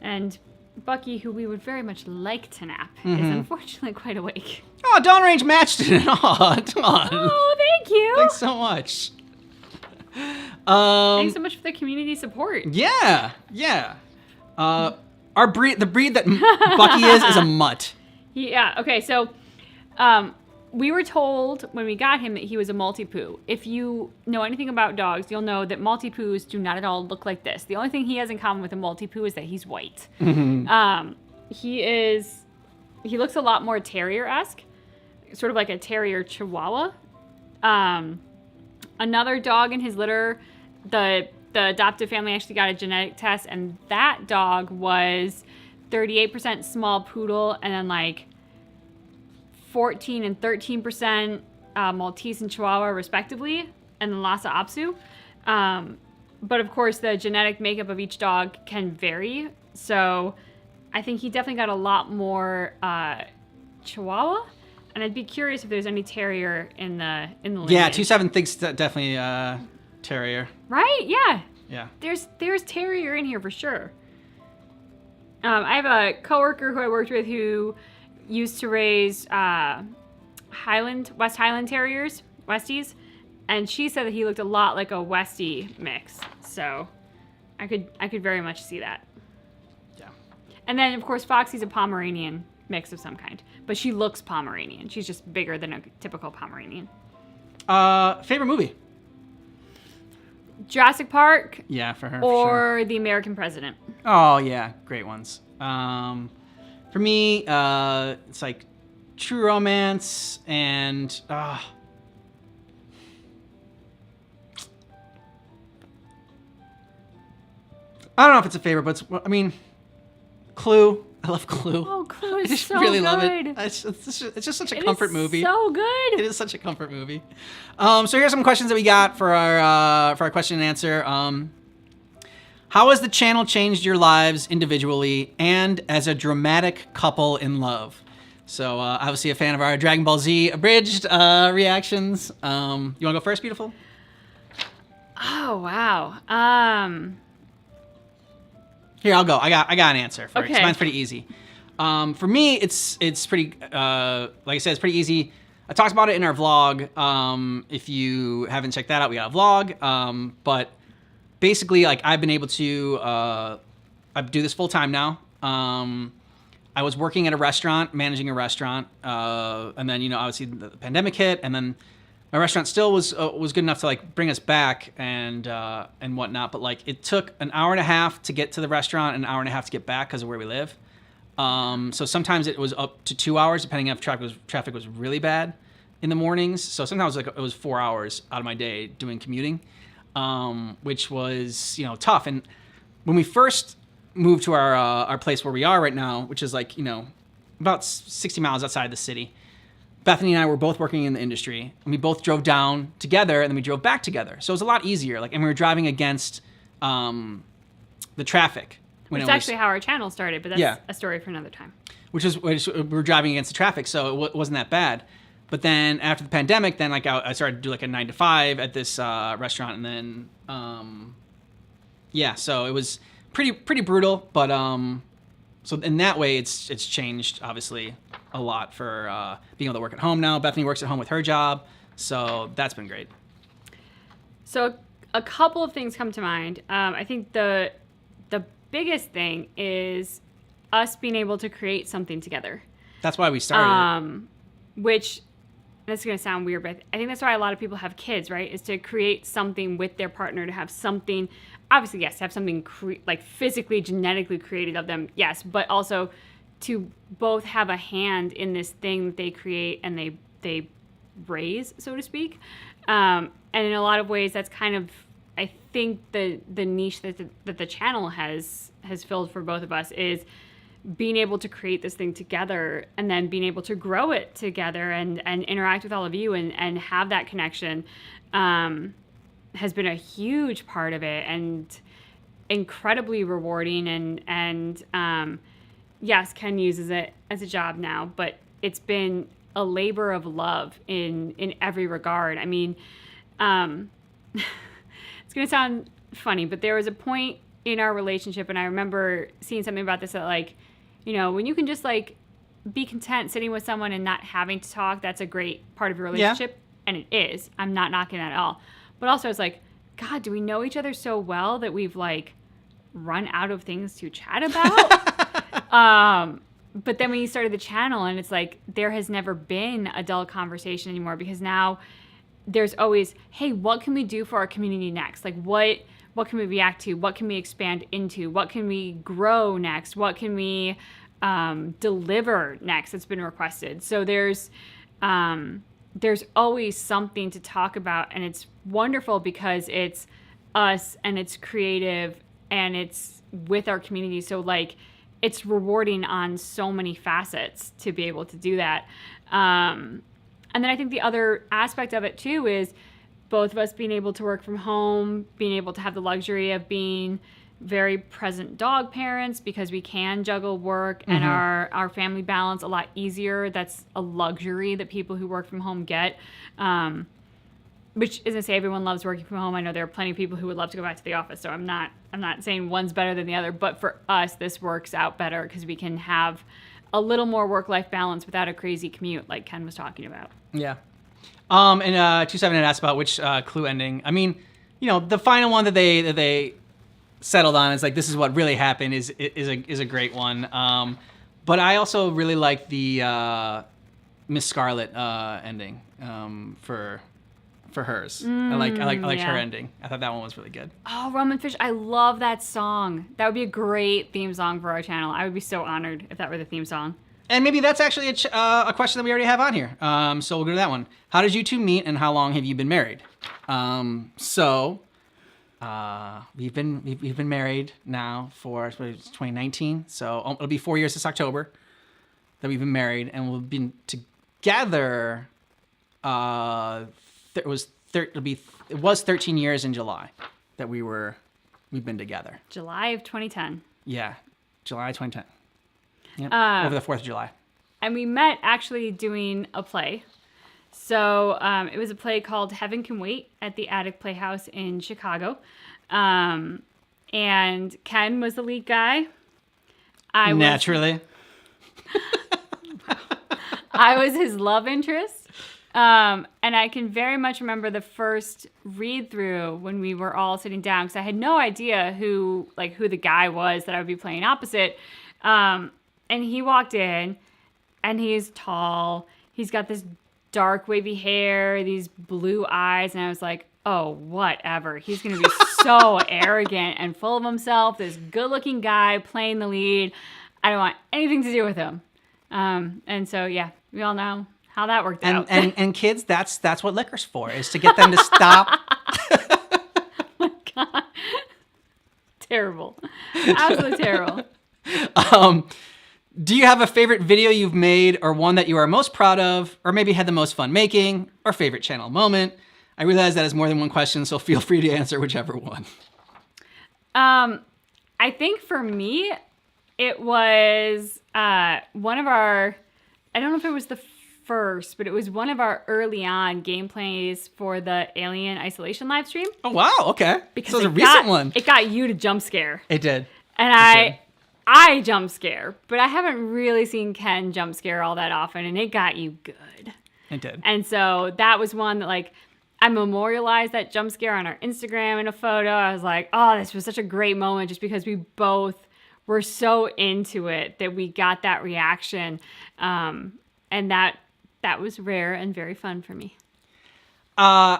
And Bucky, who we would very much like to nap, is unfortunately quite awake. Oh, Dawn Range matched it at all. Dawn. Oh, thank you. Thanks so much. Thanks so much for the community support. Yeah. The breed that Bucky is a mutt. Yeah. Okay. So, we were told when we got him that he was a Maltipoo. If you know anything about dogs, you'll know that Maltipoos do not at all look like this. The only thing he has in common with a Maltipoo is that he's white. He looks a lot more terrier-esque, sort of like a terrier Chihuahua. Another dog in his litter, the adoptive family actually got a genetic test, and that dog was 38% small poodle, and then like 14 and 13% Maltese and Chihuahua, respectively, and then Lhasa Apso. But of course, the genetic makeup of each dog can vary. So I think he definitely got a lot more Chihuahua, and I'd be curious if there's any terrier in the lineage. Yeah, 27 thinks that definitely terrier. Right? Yeah. Yeah. There's terrier in here for sure. I have a coworker who I worked with who used to raise West Highland Terriers, Westies, and she said that he looked a lot like a Westie mix. So I could very much see that. Yeah. And then of course Foxy's a Pomeranian mix of some kind, but she looks Pomeranian. She's just bigger than a typical Pomeranian. Favorite movie? Jurassic Park. Yeah, for her. Or for sure. The American President. Oh yeah, great ones. For me, it's like True Romance and I don't know if it's a favorite, but Clue. I love Clue. Oh, Clue is I just so really good. love it. It's just such a comfort movie. So good. It is such a comfort movie. So here's some questions that we got for our question and answer. How has the channel changed your lives individually and as a dramatic couple in love? So obviously a fan of our Dragon Ball Z abridged reactions. You want to go first, beautiful? Oh wow. Here, I'll go. I got an answer for it. 'Cause Okay. mine's pretty easy. For me, it's pretty like I said, it's pretty easy. I talked about it in our vlog. If you haven't checked that out, we got a vlog. But basically, like I've been able to I do this full time now. I was working at a restaurant, managing a restaurant, and then obviously the pandemic hit, and then my restaurant still was good enough to like bring us back and whatnot. But like it took an hour and a half to get to the restaurant, and an hour and a half to get back because of where we live. So sometimes it was up to 2 hours, depending if traffic was really bad in the mornings. So sometimes it was 4 hours out of my day doing commuting, which was tough. And when we first moved to our place where we are right now, which is like about 60 miles outside the city, Bethany and I were both working in the industry, and we both drove down together, and then we drove back together. So it was a lot easier. Like, and we were driving against the traffic. Which is actually how our channel started, but that's a story for another time. Which we were driving against the traffic, so it wasn't that bad. But then after the pandemic, then like I started to do like a 9 to 5 at this restaurant, and then so it was pretty brutal. But so in that way, it's changed obviously a lot for being able to work at home now. Bethany works at home with her job, so that's been great. So a couple of things come to mind. I think the biggest thing is us being able to create something together. That's why we started. Which, this is going to sound weird, but I think that's why a lot of people have kids, right? Is to create something with their partner, to have something, obviously, yes, to have something like physically, genetically created of them, yes, but also to both have a hand in this thing that they create and they raise, so to speak. And in a lot of ways, that's kind of, I think the niche that the channel has filled for both of us is being able to create this thing together and then being able to grow it together and interact with all of you and have that connection has been a huge part of it and incredibly rewarding. And yes, Ken uses it as a job now, but it's been a labor of love in every regard. I mean, it's going to sound funny, but there was a point in our relationship, and I remember seeing something about this that, like, you know, when you can just, like, be content sitting with someone and not having to talk, that's a great part of your relationship. Yeah. And it is. I'm not knocking that at all. But also, it's like, God, do we know each other so well that we've, like, run out of things to chat about? But then when you started the channel, and it's like, there has never been a dull conversation anymore, because now there's always, hey, what can we do for our community next? Like, what can we react to? What can we expand into? What can we grow next? What can we deliver next that's been requested? So there's always something to talk about, and it's wonderful because it's us and it's creative and it's with our community. So, like, it's rewarding on so many facets to be able to do that. And then I think the other aspect of it too is both of us being able to work from home, being able to have the luxury of being very present dog parents, because we can juggle work and our family balance a lot easier. That's a luxury that people who work from home get. Which isn't to say everyone loves working from home. I know there are plenty of people who would love to go back to the office, so I'm not saying one's better than the other, but for us, this works out better because we can have a little more work-life balance without a crazy commute like Ken was talking about. Yeah. And 27 had asked about which Clue ending. I mean, you know, the final one that they settled on is like, this is what really happened is a great one. But I also really like the Miss Scarlet ending for hers. I like her ending. I thought that one was really good. Oh, Roman Fish. I love that song. That would be a great theme song for our channel. I would be so honored if that were the theme song. And maybe that's actually a question that we already have on here. So we'll go to that one. How did you two meet, and how long have you been married? We've been married now for 2019. So it'll be 4 years this October that we've been married, and we've been together. It was 13 years in July that we've been together. July of 2010. Yeah, July 2010. Yep. Over the 4th of July. And we met actually doing a play. So it was a play called Heaven Can Wait at the Attic Playhouse in Chicago. And Ken was the lead guy. Naturally. I was his love interest. And I can very much remember the first read through when we were all sitting down, because I had no idea who the guy was that I would be playing opposite. And he walked in, and he's tall. He's got this dark wavy hair, these blue eyes, and I was like, oh, whatever. He's going to be so arrogant and full of himself. This good-looking guy playing the lead. I don't want anything to do with him. And so, yeah, we all know how that worked out. And kids, that's what liquor's for, is to get them to stop. Oh my God. Terrible. Absolutely terrible. Do you have a favorite video you've made, or one that you are most proud of, or maybe had the most fun making, or favorite channel moment? I realize that is more than one question, so feel free to answer whichever one. I think for me, it was one of our, I don't know if it was the first, but it was one of our early on gameplays for the Alien Isolation live stream. Oh, wow. Okay. Because so it was a recent one. It got you to jump scare. It did. And I jump scare, but I haven't really seen Ken jump scare all that often, and it got you good. It did. And so that was one that, like, I memorialized that jump scare on our Instagram in a photo. I was like, oh, this was such a great moment, just because we both were so into it that we got that reaction. And that was rare and very fun for me. I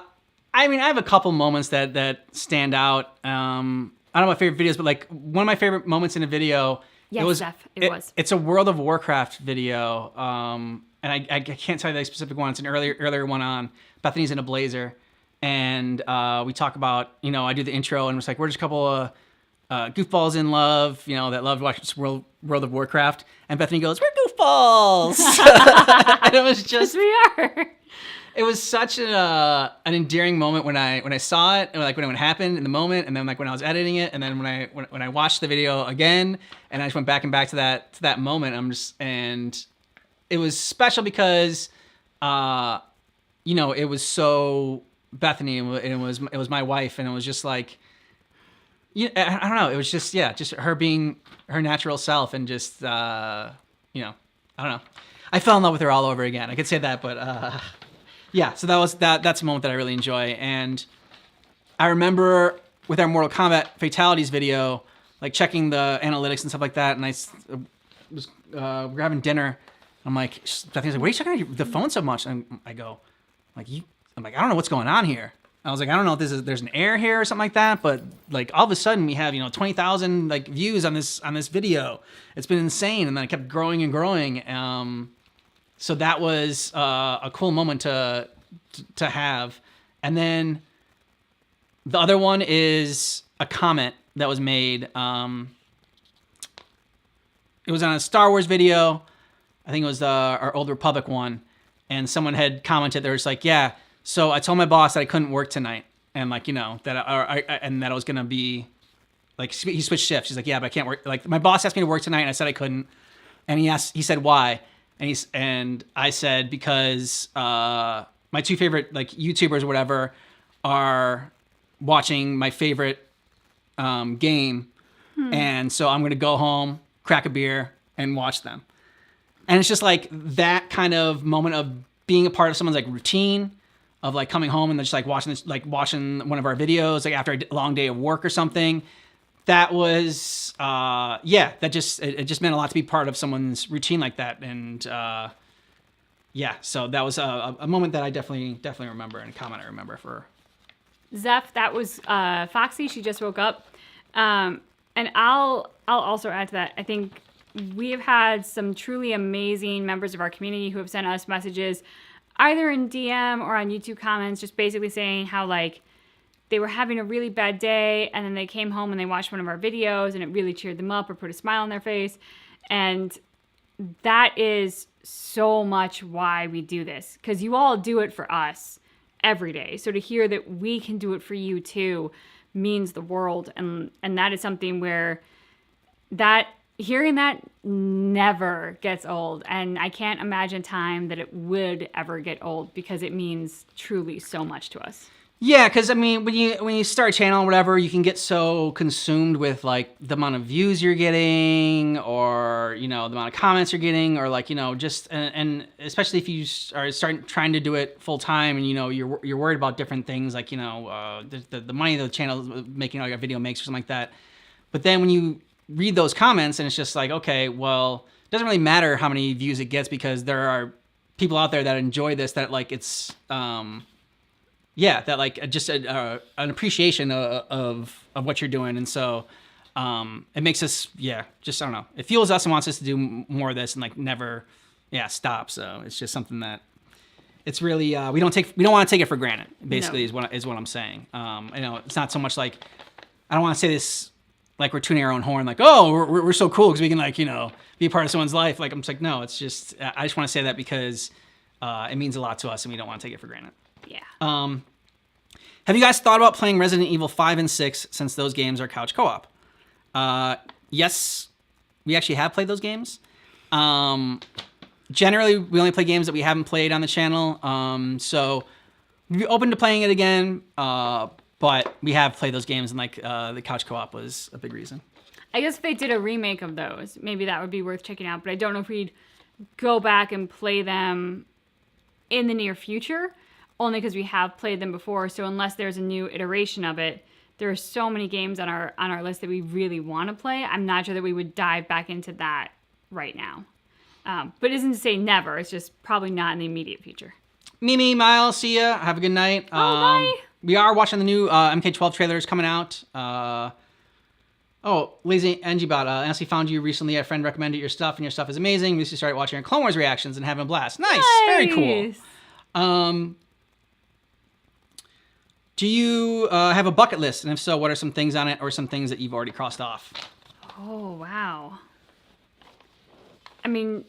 mean, I have a couple moments that stand out. I don't know my favorite videos, but like one of my favorite moments in a video. Yes, it was. It's a World of Warcraft video. And I can't tell you the specific one. It's an earlier one on Bethany's in a blazer. And we talk about, I do the intro, and it's like, we're just a couple of goofballs in love, that love watching World of Warcraft. And Bethany goes, we're goofballs. And it was just, yes, we are. It was such an endearing moment when I saw it, and like when it happened in the moment, and then like when I was editing it, and then when I watched the video again, and I just went back to that moment. And it was special because, it was so Bethany, and it was my wife, and it was just like, I don't know. It was just just her being her natural self, and just I don't know. I fell in love with her all over again. I could say that, but yeah. So that's a moment that I really enjoy, and I remember with our Mortal Kombat fatalities video, like checking the analytics and stuff like that, and I was we're having dinner. I'm like, Bethany's like, "Why are you checking the phone so much?" And I go, I'm like, I don't know what's going on here. I was like, I don't know if there's an error here or something like that, but like all of a sudden we have 20,000 like views on this video. It's been insane, and then it kept growing and growing. So that was a cool moment to have. And then the other one is a comment that was made. It was on a Star Wars video. I think it was our Old Republic one, and someone had commented. They were just like, yeah. So I told my boss that I couldn't work tonight, and like that I was gonna be like, he switched shifts. He's like, yeah, but I can't work. Like my boss asked me to work tonight, and I said I couldn't, and he said why, and I said because my two favorite like YouTubers or whatever are watching my favorite game, and so I'm gonna go home, crack a beer, and watch them. And it's just like that kind of moment of being a part of someone's like routine, of like coming home and just like watching one of our videos like after a long day of work or something. That was that just it just meant a lot to be part of someone's routine like that. And so that was a moment that I definitely remember, and a comment I remember for Zeph. That was Foxy. She just woke up, and I'll also add to that. I think we have had some truly amazing members of our community who have sent us messages either in DM or on YouTube comments, just basically saying how like they were having a really bad day, and then they came home and they watched one of our videos and it really cheered them up or put a smile on their face. And that is so much why we do this, because you all do it for us every day. So to hear that we can do it for you too means the world. And that is something where hearing that never gets old. And I can't imagine a time that it would ever get old, because it means truly so much to us. Yeah, because I mean, when you start a channel or whatever, you can get so consumed with like the amount of views you're getting, or the amount of comments you're getting, or like just and especially if you are trying to do it full time, and you're worried about different things like the money the channel making like a video makes or something like that. But then when you read those comments, and it's just like, okay, well, it doesn't really matter how many views it gets, because there are people out there that enjoy this, that like it's that like just an appreciation of what you're doing. And so it makes us just I don't know, it fuels us and wants us to do more of this, and like never stop. So it's just something that it's really we don't want to take it for granted, basically. No. is what I'm saying. It's not so much like, I don't want to say this like we're tuning our own horn, like, oh, we're so cool because we can like be a part of someone's life. Like I'm just like, no, it's just I just want to say that because it means a lot to us, and we don't want to take it for granted. Yeah. Have you guys thought about playing Resident Evil 5 and 6, since those games are couch co-op? Yes, we actually have played those games. Generally, we only play games that we haven't played on the channel. So we'd be open to playing it again, but we have played those games, and like the couch co-op was a big reason. I guess if they did a remake of those, maybe that would be worth checking out. But I don't know if we'd go back and play them in the near future, only because we have played them before. So unless there's a new iteration of it, there are so many games on our list that we really want to play. I'm not sure that we would dive back into that right now. But it isn't to say never. It's just probably not in the immediate future. Mimi, Miles, see ya. Have a good night. Bye. We are watching the new MK12 trailers coming out. Lazy Angibot, I honestly found you recently. A friend recommended your stuff, and your stuff is amazing. We just started watching your Clone Wars reactions and having a blast. Nice. Very cool. Do you have a bucket list? And if so, what are some things on it, or some things that you've already crossed off? Oh, wow. I mean,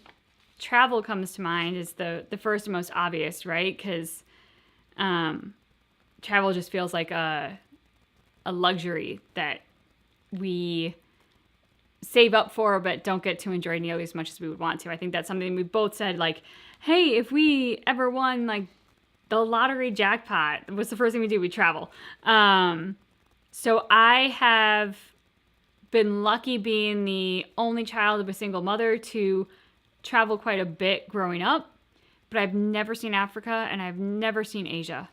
travel comes to mind as the first and most obvious, right? Because travel just feels like a luxury that we save up for but don't get to enjoy nearly as much as we would want to. I think that's something we both said, like, hey, if we ever won like the lottery jackpot was the first thing we do. We travel. So I have been lucky being the only child of a single mother to travel quite a bit growing up, but I've never seen Africa and I've never seen Asia.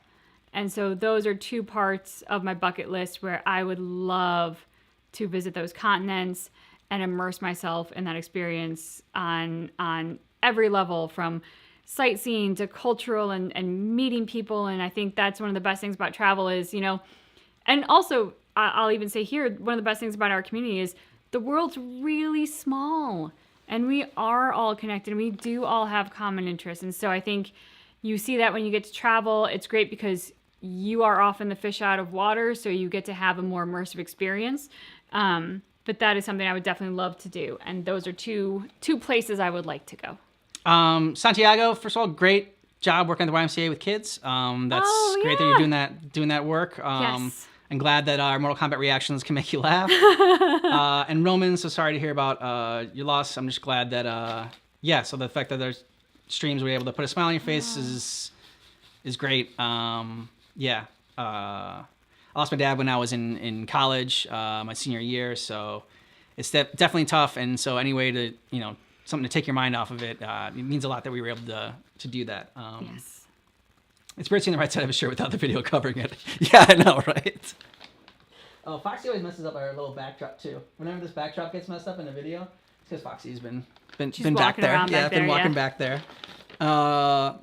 And so those are two parts of my bucket list where I would love to visit those continents and immerse myself in that experience on every level, from sightseeing to cultural and meeting people. And I think that's one of the best things about travel is, and also I'll even say here, one of the best things about our community is the world's really small and we are all connected. We do all have common interests. And so I think you see that when you get to travel. It's great because you are often the fish out of water, so you get to have a more immersive experience. But that is something I would definitely love to do. And those are two places I would like to go. Santiago, first of all, great job working at the YMCA with kids. That's great that you're doing that work. Yes. I'm glad that our Mortal Kombat reactions can make you laugh. And Roman, so sorry to hear about your loss. I'm just glad that, so the fact that there's streams where you're able to put a smile on your face is great. I lost my dad when I was in college, my senior year, so it's definitely tough. And so any way to, something to take your mind off of it, it means a lot that we were able to do that. Yes. It's weird seeing the right side of a shirt without the video covering it. Yeah, I know, right? Oh, Foxy always messes up our little backdrop too. Whenever this backdrop gets messed up in a video, it's because Foxy's been back there. Yeah, been walking back there. What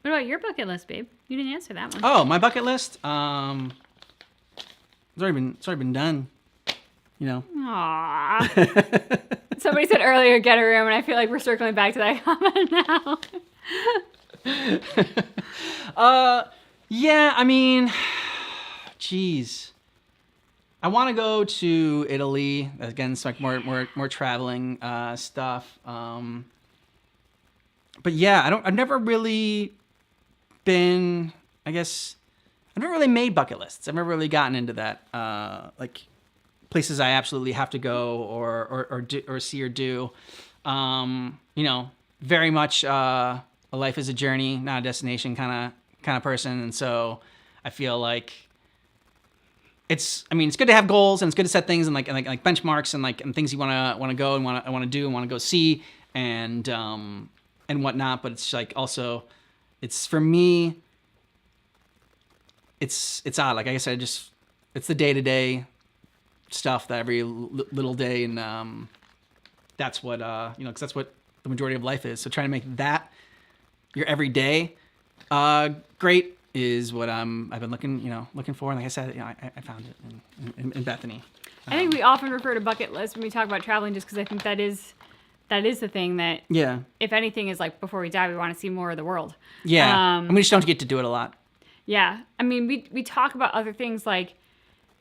about your bucket list, babe? You didn't answer that one. Oh, my bucket list? It's already been done. Aww. Somebody said earlier, get a room, and I feel like we're circling back to that comment now. Geez. I want to go to Italy. Again, it's like more traveling stuff. But yeah, I've never really been, I've never really made bucket lists. I've never really gotten into that. Like places I absolutely have to go or see or do. Very much a life is a journey, not a destination kind of person. And so I feel like it's good to have goals and it's good to set things and like benchmarks and things you want to go and want to do and want to go see and whatnot. But it's like also, it's for me, it's odd. Like I said, it's the day-to-day stuff that every little day. And that's what, because that's what the majority of life is. So trying to make that your everyday great is what I've been looking for. And like I said, I found it in Bethany. I think we often refer to bucket lists when we talk about traveling, just because I think that is the thing that, if anything, is like before we die, we want to see more of the world. Yeah, and we just don't get to do it a lot. Yeah, we talk about other things like,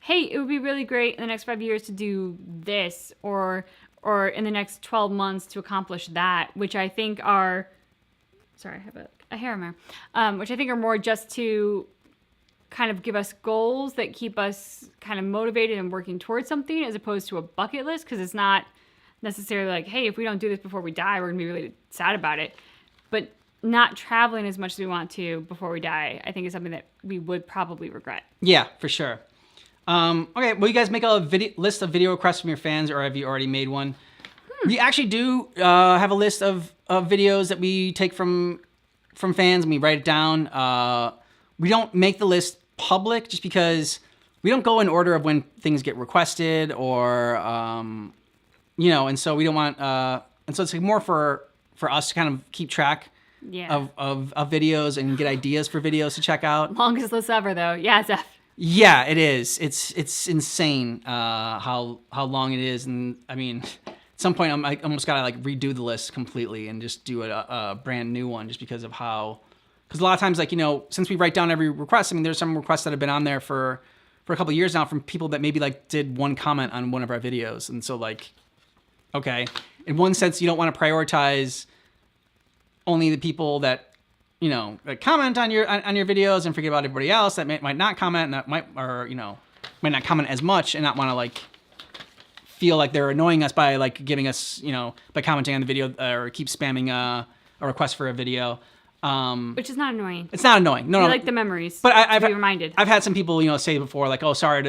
hey, it would be really great in the next 5 years to do this, or in the next 12 months to accomplish that, which I think are, sorry, I have a hair in there, which I think are more just to kind of give us goals that keep us kind of motivated and working towards something, as opposed to a bucket list, because it's not necessarily like, hey, if we don't do this before we die, we're going to be really sad about it. But not traveling as much as we want to before we die, I think is something that we would probably regret. Yeah, for sure. Okay, will you guys make a list of video requests from your fans, or have you already made one? We actually do have a list of videos that we take from fans, and we write it down. We don't make the list public just because we don't go in order of when things get requested, or and so we don't want. And so it's like more for us to kind of keep track. Yeah. Of videos and get ideas for videos to check out. Longest list ever, though. Yeah, Zeph. Yeah, it is. It's insane how long it is, and at some point I almost gotta redo the list completely and just do a brand new one, just because of how. Because a lot of times, since we write down every request, there's some requests that have been on there for a couple of years now from people that maybe did one comment on one of our videos, and so okay, in one sense you don't want to prioritize only the people that comment on your videos and forget about everybody else that might not comment, and that might not comment as much and not want to feel like they're annoying us by giving us by commenting on the video or keep spamming a request for a video. Which is not annoying. It's not annoying. No, I no. like the memories. But I've be reminded. I've had some people, say before, like, oh, sorry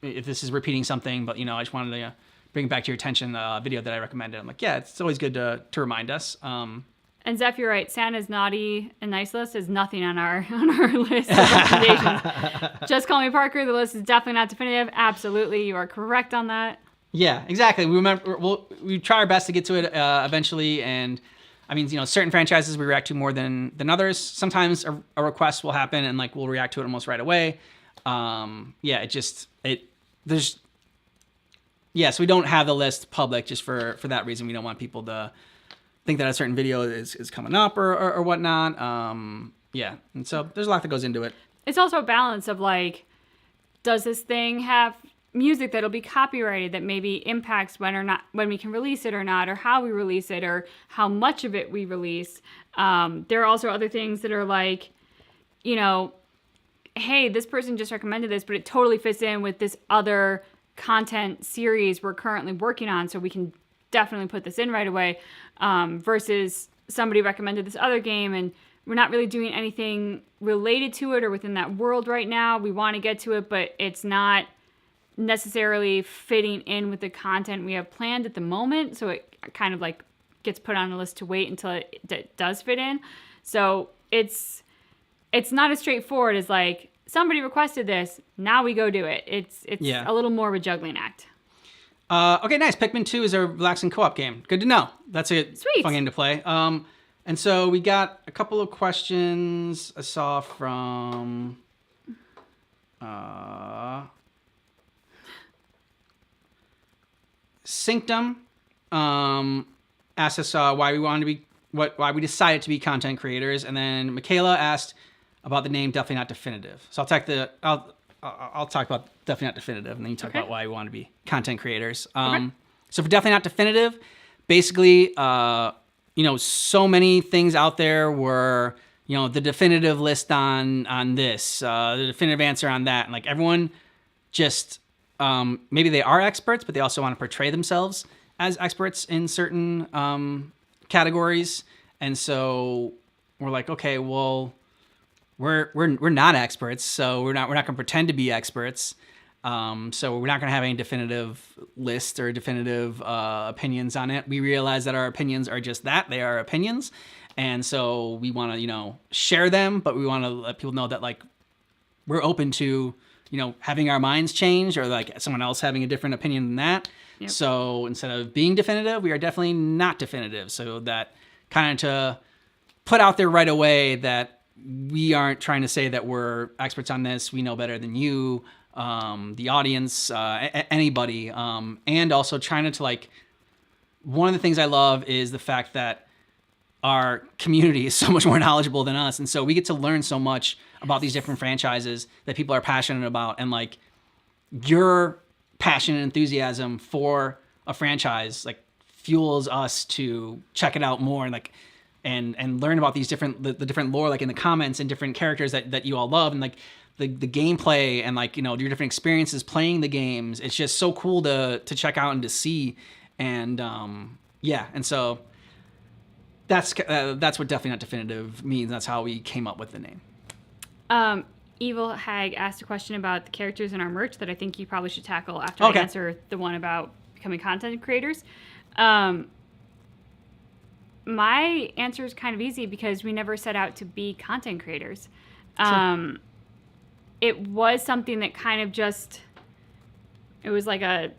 if this is repeating something, but I just wanted to bring it back to your attention. The video that I recommended. I'm like, yeah, it's always good to remind us. And Zeph, you're right. Santa's naughty and nice list is nothing on our list of recommendations. Just Call Me Parker. The list is definitely not definitive. Absolutely, you are correct on that. Yeah, exactly. We try our best to get to it eventually, and I mean, certain franchises we react to more than others. Sometimes a request will happen, and like we'll react to it almost right away. So we don't have the list public just for that reason. We don't want people to think that a certain video is coming up or whatnot. And so there's a lot that goes into it. It's also a balance of like, does this thing have music that'll be copyrighted that maybe impacts when we can release it or not, or how we release it, or how much of it we release. There are also other things that are like, hey, this person just recommended this, but it totally fits in with this other content series we're currently working on, so we can definitely put this in right away, versus somebody recommended this other game and we're not really doing anything related to it or within that world right now. We want to get to it, but it's not necessarily fitting in with the content we have planned at the moment, so it kind of like gets put on a list to wait until it does fit in. So it's not as straightforward as like, somebody requested this, now we go do it. It's a little more of a juggling act. Okay, nice. Pikmin 2 is a relaxing co-op game. Good to know. That's a fun game to play. And so we got a couple of questions I saw from Synctum. Asked us why we decided to be content creators, and then Michaela asked about the name Definitely Not Definitive. So I'll talk about Definitely Not Definitive, and then you talk about why we want to be content creators. So for Definitely Not Definitive, basically, so many things out there were, the definitive list on this, the definitive answer on that, and like everyone just maybe they are experts, but they also want to portray themselves as experts in certain categories, and so we're like, okay, well, we're not experts, so we're not going to pretend to be experts. So we're not going to have any definitive list or definitive opinions on it. We realize that our opinions are just that. They are opinions. And so we want to, share them, but we want to let people know that like we're open to, having our minds change or like someone else having a different opinion than that. Yep. So instead of being definitive, we are definitely not definitive. So that kind of to put out there right away that we aren't trying to say that we're experts on this. We know better than you, the audience, anybody. And also trying to like, one of the things I love is the fact that our community is so much more knowledgeable than us. And so we get to learn so much about these different franchises that people are passionate about. And like your passion and enthusiasm for a franchise, like fuels us to check it out more and like, and learn about these the different lore, like in the comments and different characters that you all love, and like the gameplay and like, your different experiences playing the games. It's just so cool to check out and to see. And and so that's what Definitely Not Definitive means. That's how we came up with the name. Evil Hag asked a question about the characters in our merch that I think you probably should tackle after I answer the one about becoming content creators. My answer is kind of easy because we never set out to be content creators. Sure. It was something that kind of it was like a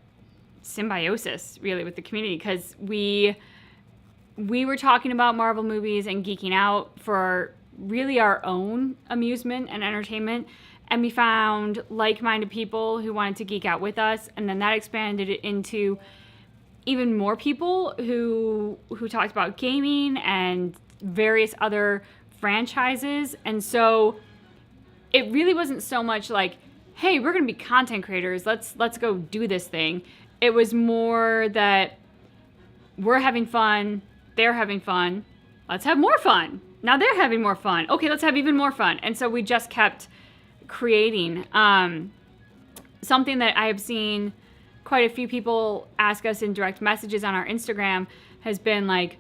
symbiosis really with the community, because we were talking about Marvel movies and geeking out for really our own amusement and entertainment, and we found like-minded people who wanted to geek out with us, and then that expanded it into even more people who talked about gaming and various other franchises. And so it really wasn't so much like, hey, we're going to be content creators, let's go do this thing. It was more that we're having fun, they're having fun, let's have more fun. Now they're having more fun. Okay, let's have even more fun. And so we just kept creating. Something that I have seen quite a few people ask us in direct messages on our Instagram has been like,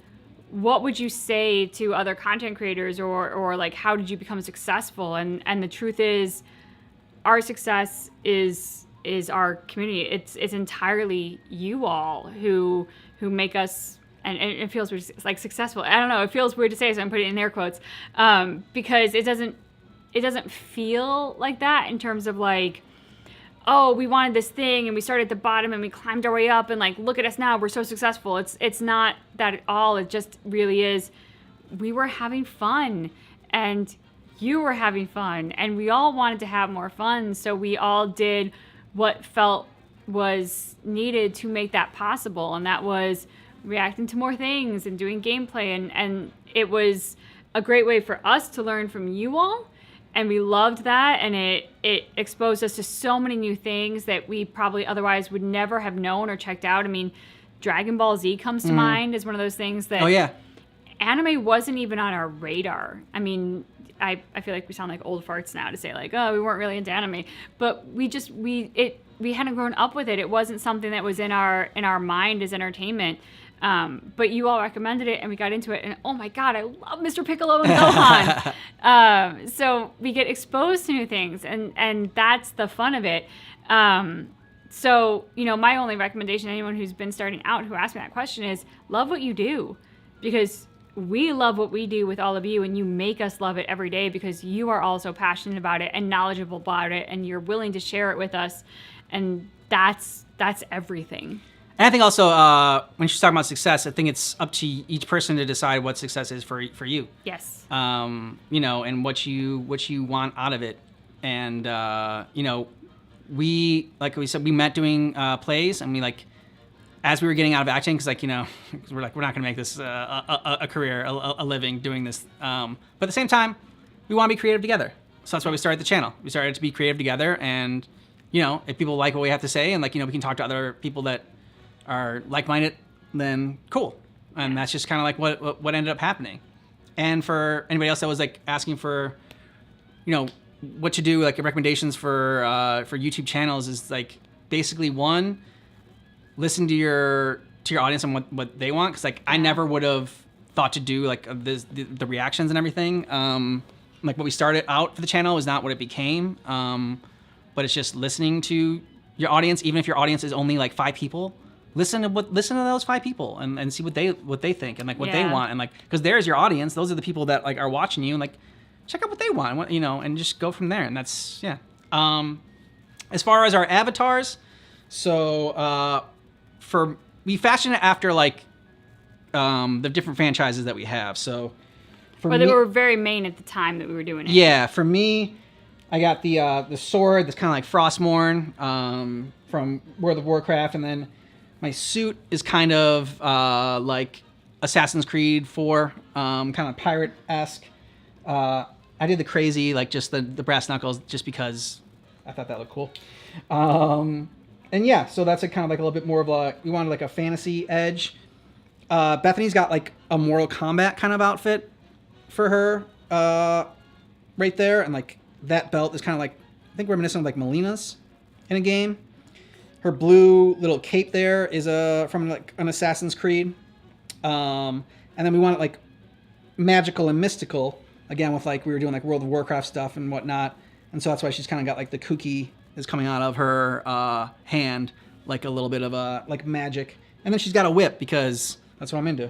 what would you say to other content creators, or like, how did you become successful? And the truth is, our success is our community. It's entirely you all who make us, and it feels weird, like, successful. I don't know. It feels weird to say, so I'm putting it in air quotes, because it doesn't feel like that in terms of like, oh, we wanted this thing and we started at the bottom and we climbed our way up and like, look at us now, we're so successful. It's not that at all. It just really is. We were having fun and you were having fun and we all wanted to have more fun. So we all did what felt was needed to make that possible. And that was reacting to more things and doing gameplay. And it was a great way for us to learn from you all. And we loved that, and it exposed us to so many new things that we probably otherwise would never have known or checked out. I mean, Dragon Ball Z comes to mind as one of those things that anime wasn't even on our radar. I mean, I feel like we sound like old farts now to say like, oh, we weren't really into anime, but we hadn't grown up with it. It wasn't something that was in our mind as entertainment. But you all recommended it and we got into it, and oh my God, I love Mr. Piccolo and Gohan. So we get exposed to new things, and that's the fun of it. So, my only recommendation to anyone who's been starting out who asked me that question is love what you do, because we love what we do with all of you, and you make us love it every day because you are all so passionate about it and knowledgeable about it, and you're willing to share it with us. And that's everything. And I think also when she's talking about success, I think it's up to each person to decide what success is for you. Yes. And what you want out of it. And we, like we said, we met doing plays, and we like, as we were getting out of acting, because we're not going to make this a career, a living doing this. But at the same time, we want to be creative together. So that's why we started the channel. We started to be creative together, and if people like what we have to say, and we can talk to other people that are like-minded, then cool. And that's just kind of like what ended up happening. And for anybody else that was like asking for, what to do, like recommendations for YouTube channels, is like basically one, listen to your audience and what they want. Cause I never would have thought to do like the reactions and everything. Like what we started out for the channel is not what it became. But it's just listening to your audience, even if your audience is only like 5 people. Listen to those 5 people and see what they think and like what they want, and like, because there's your audience. Those are the people that like are watching you, and like check out what they want, and just go from there. And that's as far as our avatars, so we fashioned it after like the different franchises that we have. So they were very main at the time that we were doing it. Yeah, for me, I got the sword that's kind of like Frostmourne from World of Warcraft, and then my suit is kind of like Assassin's Creed 4, kind of pirate-esque. I did the crazy, like just the brass knuckles, just because I thought that looked cool. And yeah, so that's kind of like a little bit more of we wanted like a fantasy edge. Bethany's got like a Mortal Kombat kind of outfit for her right there, and like that belt is kind of like, I think reminiscent of like Melina's in a game. Her blue little cape there is from like an Assassin's Creed. And then we want it like magical and mystical, again with like we were doing like World of Warcraft stuff and whatnot. And so that's why she's kind of got like the kooky is coming out of her hand, like a little bit of like magic. And then she's got a whip because that's what I'm into.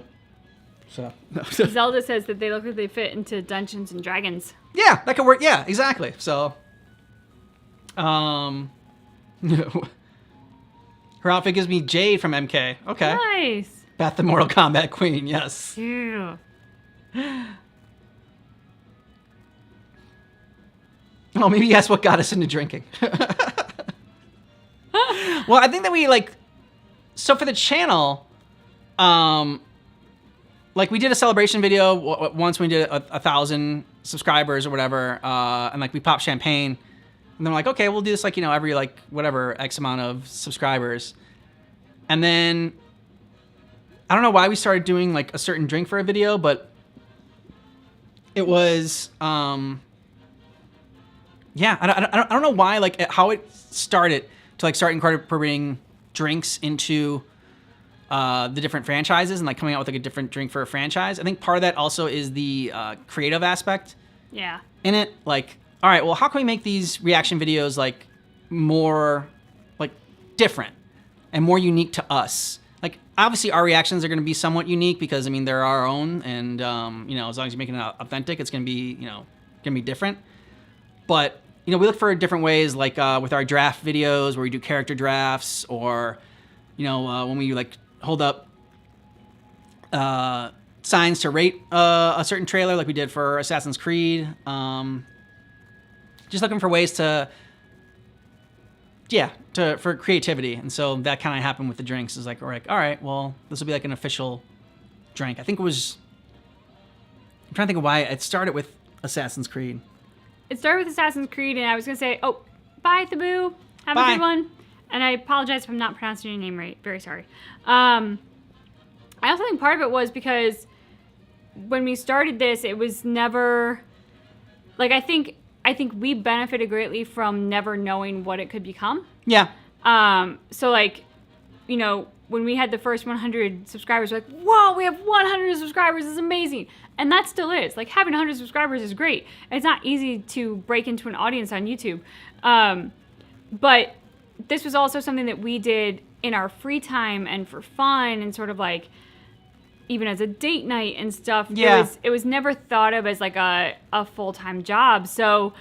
So Zelda says that they look like they fit into Dungeons and Dragons. Yeah, that could work. Yeah, exactly. So her outfit gives me Jade from MK. Okay. Nice. Beth the Mortal Kombat Queen, yes. Yeah. Oh, maybe that's what got us into drinking. Well, I think that we so for the channel, like we did a celebration video once when we did 1,000 subscribers or whatever, and like we popped champagne. And they're like, okay, we'll do this like, every like whatever X amount of subscribers. And then I don't know why we started doing like a certain drink for a video, but it was, I don't know why, like how it started to like start incorporating drinks into the different franchises and like coming out with like a different drink for a franchise. I think part of that also is the creative aspect. Yeah. In it, like, all right, well, how can we make these reaction videos like more like different and more unique to us? Like, obviously, our reactions are going to be somewhat unique because I mean they're our own, and you know, as long as you're making it authentic, it's going to be going to be different. But you know, we look for different ways, like with our draft videos where we do character drafts, or you know, when we like hold up signs to rate a certain trailer, like we did for Assassin's Creed. Just looking for ways to for creativity, and so that kind of happened with the drinks. Is like we're like, all right, well, this will be like an official drink. I think it was. I'm trying to think of why it started with Assassin's Creed. It started with Assassin's Creed, and I was gonna say, oh, bye, Thaboo. Have Bye. a good one. And I apologize if I'm not pronouncing your name right. Very sorry. I also think part of it was because when we started this, it was never like I think we benefited greatly from never knowing what it could become. Yeah. So like, you know, when we had the first 100 subscribers, we're like, whoa, we have 100 subscribers. This is amazing. And that still is. Like, having 100 subscribers is great. It's not easy to break into an audience on YouTube. But this was also something that we did in our free time and for fun and sort of like, even as a date night and stuff. Yeah. It was never thought of as like a full-time job. So,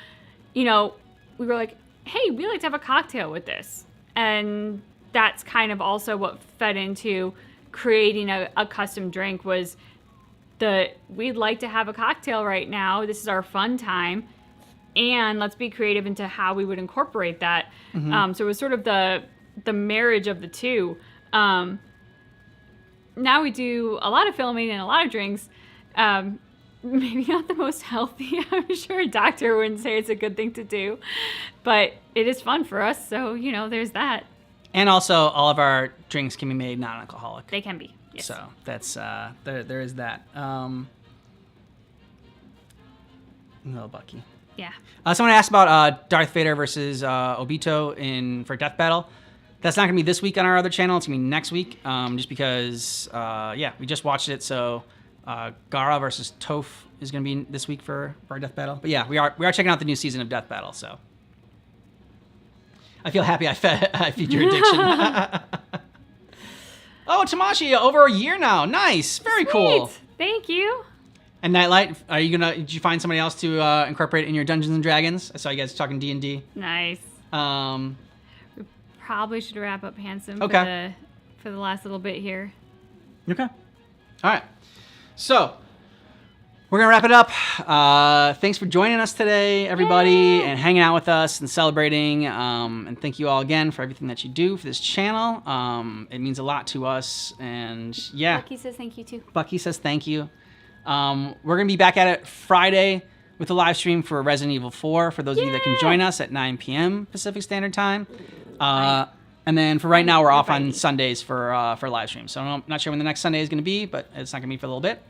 you know, we were like, hey, we like to have a cocktail with this. And that's kind of also what fed into creating a custom drink was we'd like to have a cocktail right now. This is our fun time. And let's be creative into how we would incorporate that. Mm-hmm. So it was sort of the marriage of the two. Now we do a lot of filming and a lot of drinks. Maybe not the most healthy. I'm sure a doctor wouldn't say it's a good thing to do. But it is fun for us. So, you know, there's that. And also, all of our drinks can be made non-alcoholic. They can be. Yes. So that's there is that. Little Bucky. Yeah. Someone asked about Darth Vader versus Obito for Death Battle. That's not going to be this week on our other channel. It's going to be next week, just because, we just watched it. So Gara versus Toph is going to be this week for our Death Battle. But yeah, we are checking out the new season of Death Battle. So I feel happy I feed your addiction. Oh, Tamashi, over a year now. Nice. Very cool. Thank you. And Nightlight, did you find somebody else to incorporate in your Dungeons and Dragons? I saw you guys talking D&D. Nice. We probably should wrap up handsome for the last little bit here. Okay. All right. So we're going to wrap it up. Thanks for joining us today, everybody, and hanging out with us and celebrating. And thank you all again for everything that you do for this channel. It means a lot to us. And yeah. Bucky says thank you, too. Bucky says thank you. We're going to be back at it Friday with a live stream for Resident Evil 4 for those of you that can join us at 9 p.m. Pacific Standard Time. And then for right now, we're off on Sundays for live stream. So I'm not sure when the next Sunday is going to be, but it's not going to be for a little bit.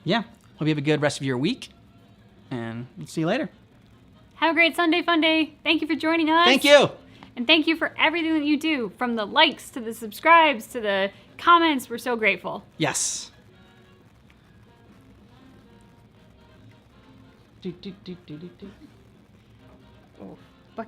Yeah. Hope you have a good rest of your week. And we'll see you later. Have a great Sunday Fun Day. Thank you for joining us. Thank you. And thank you for everything that you do, from the likes to the subscribes to the comments. We're so grateful. Yes. Oh.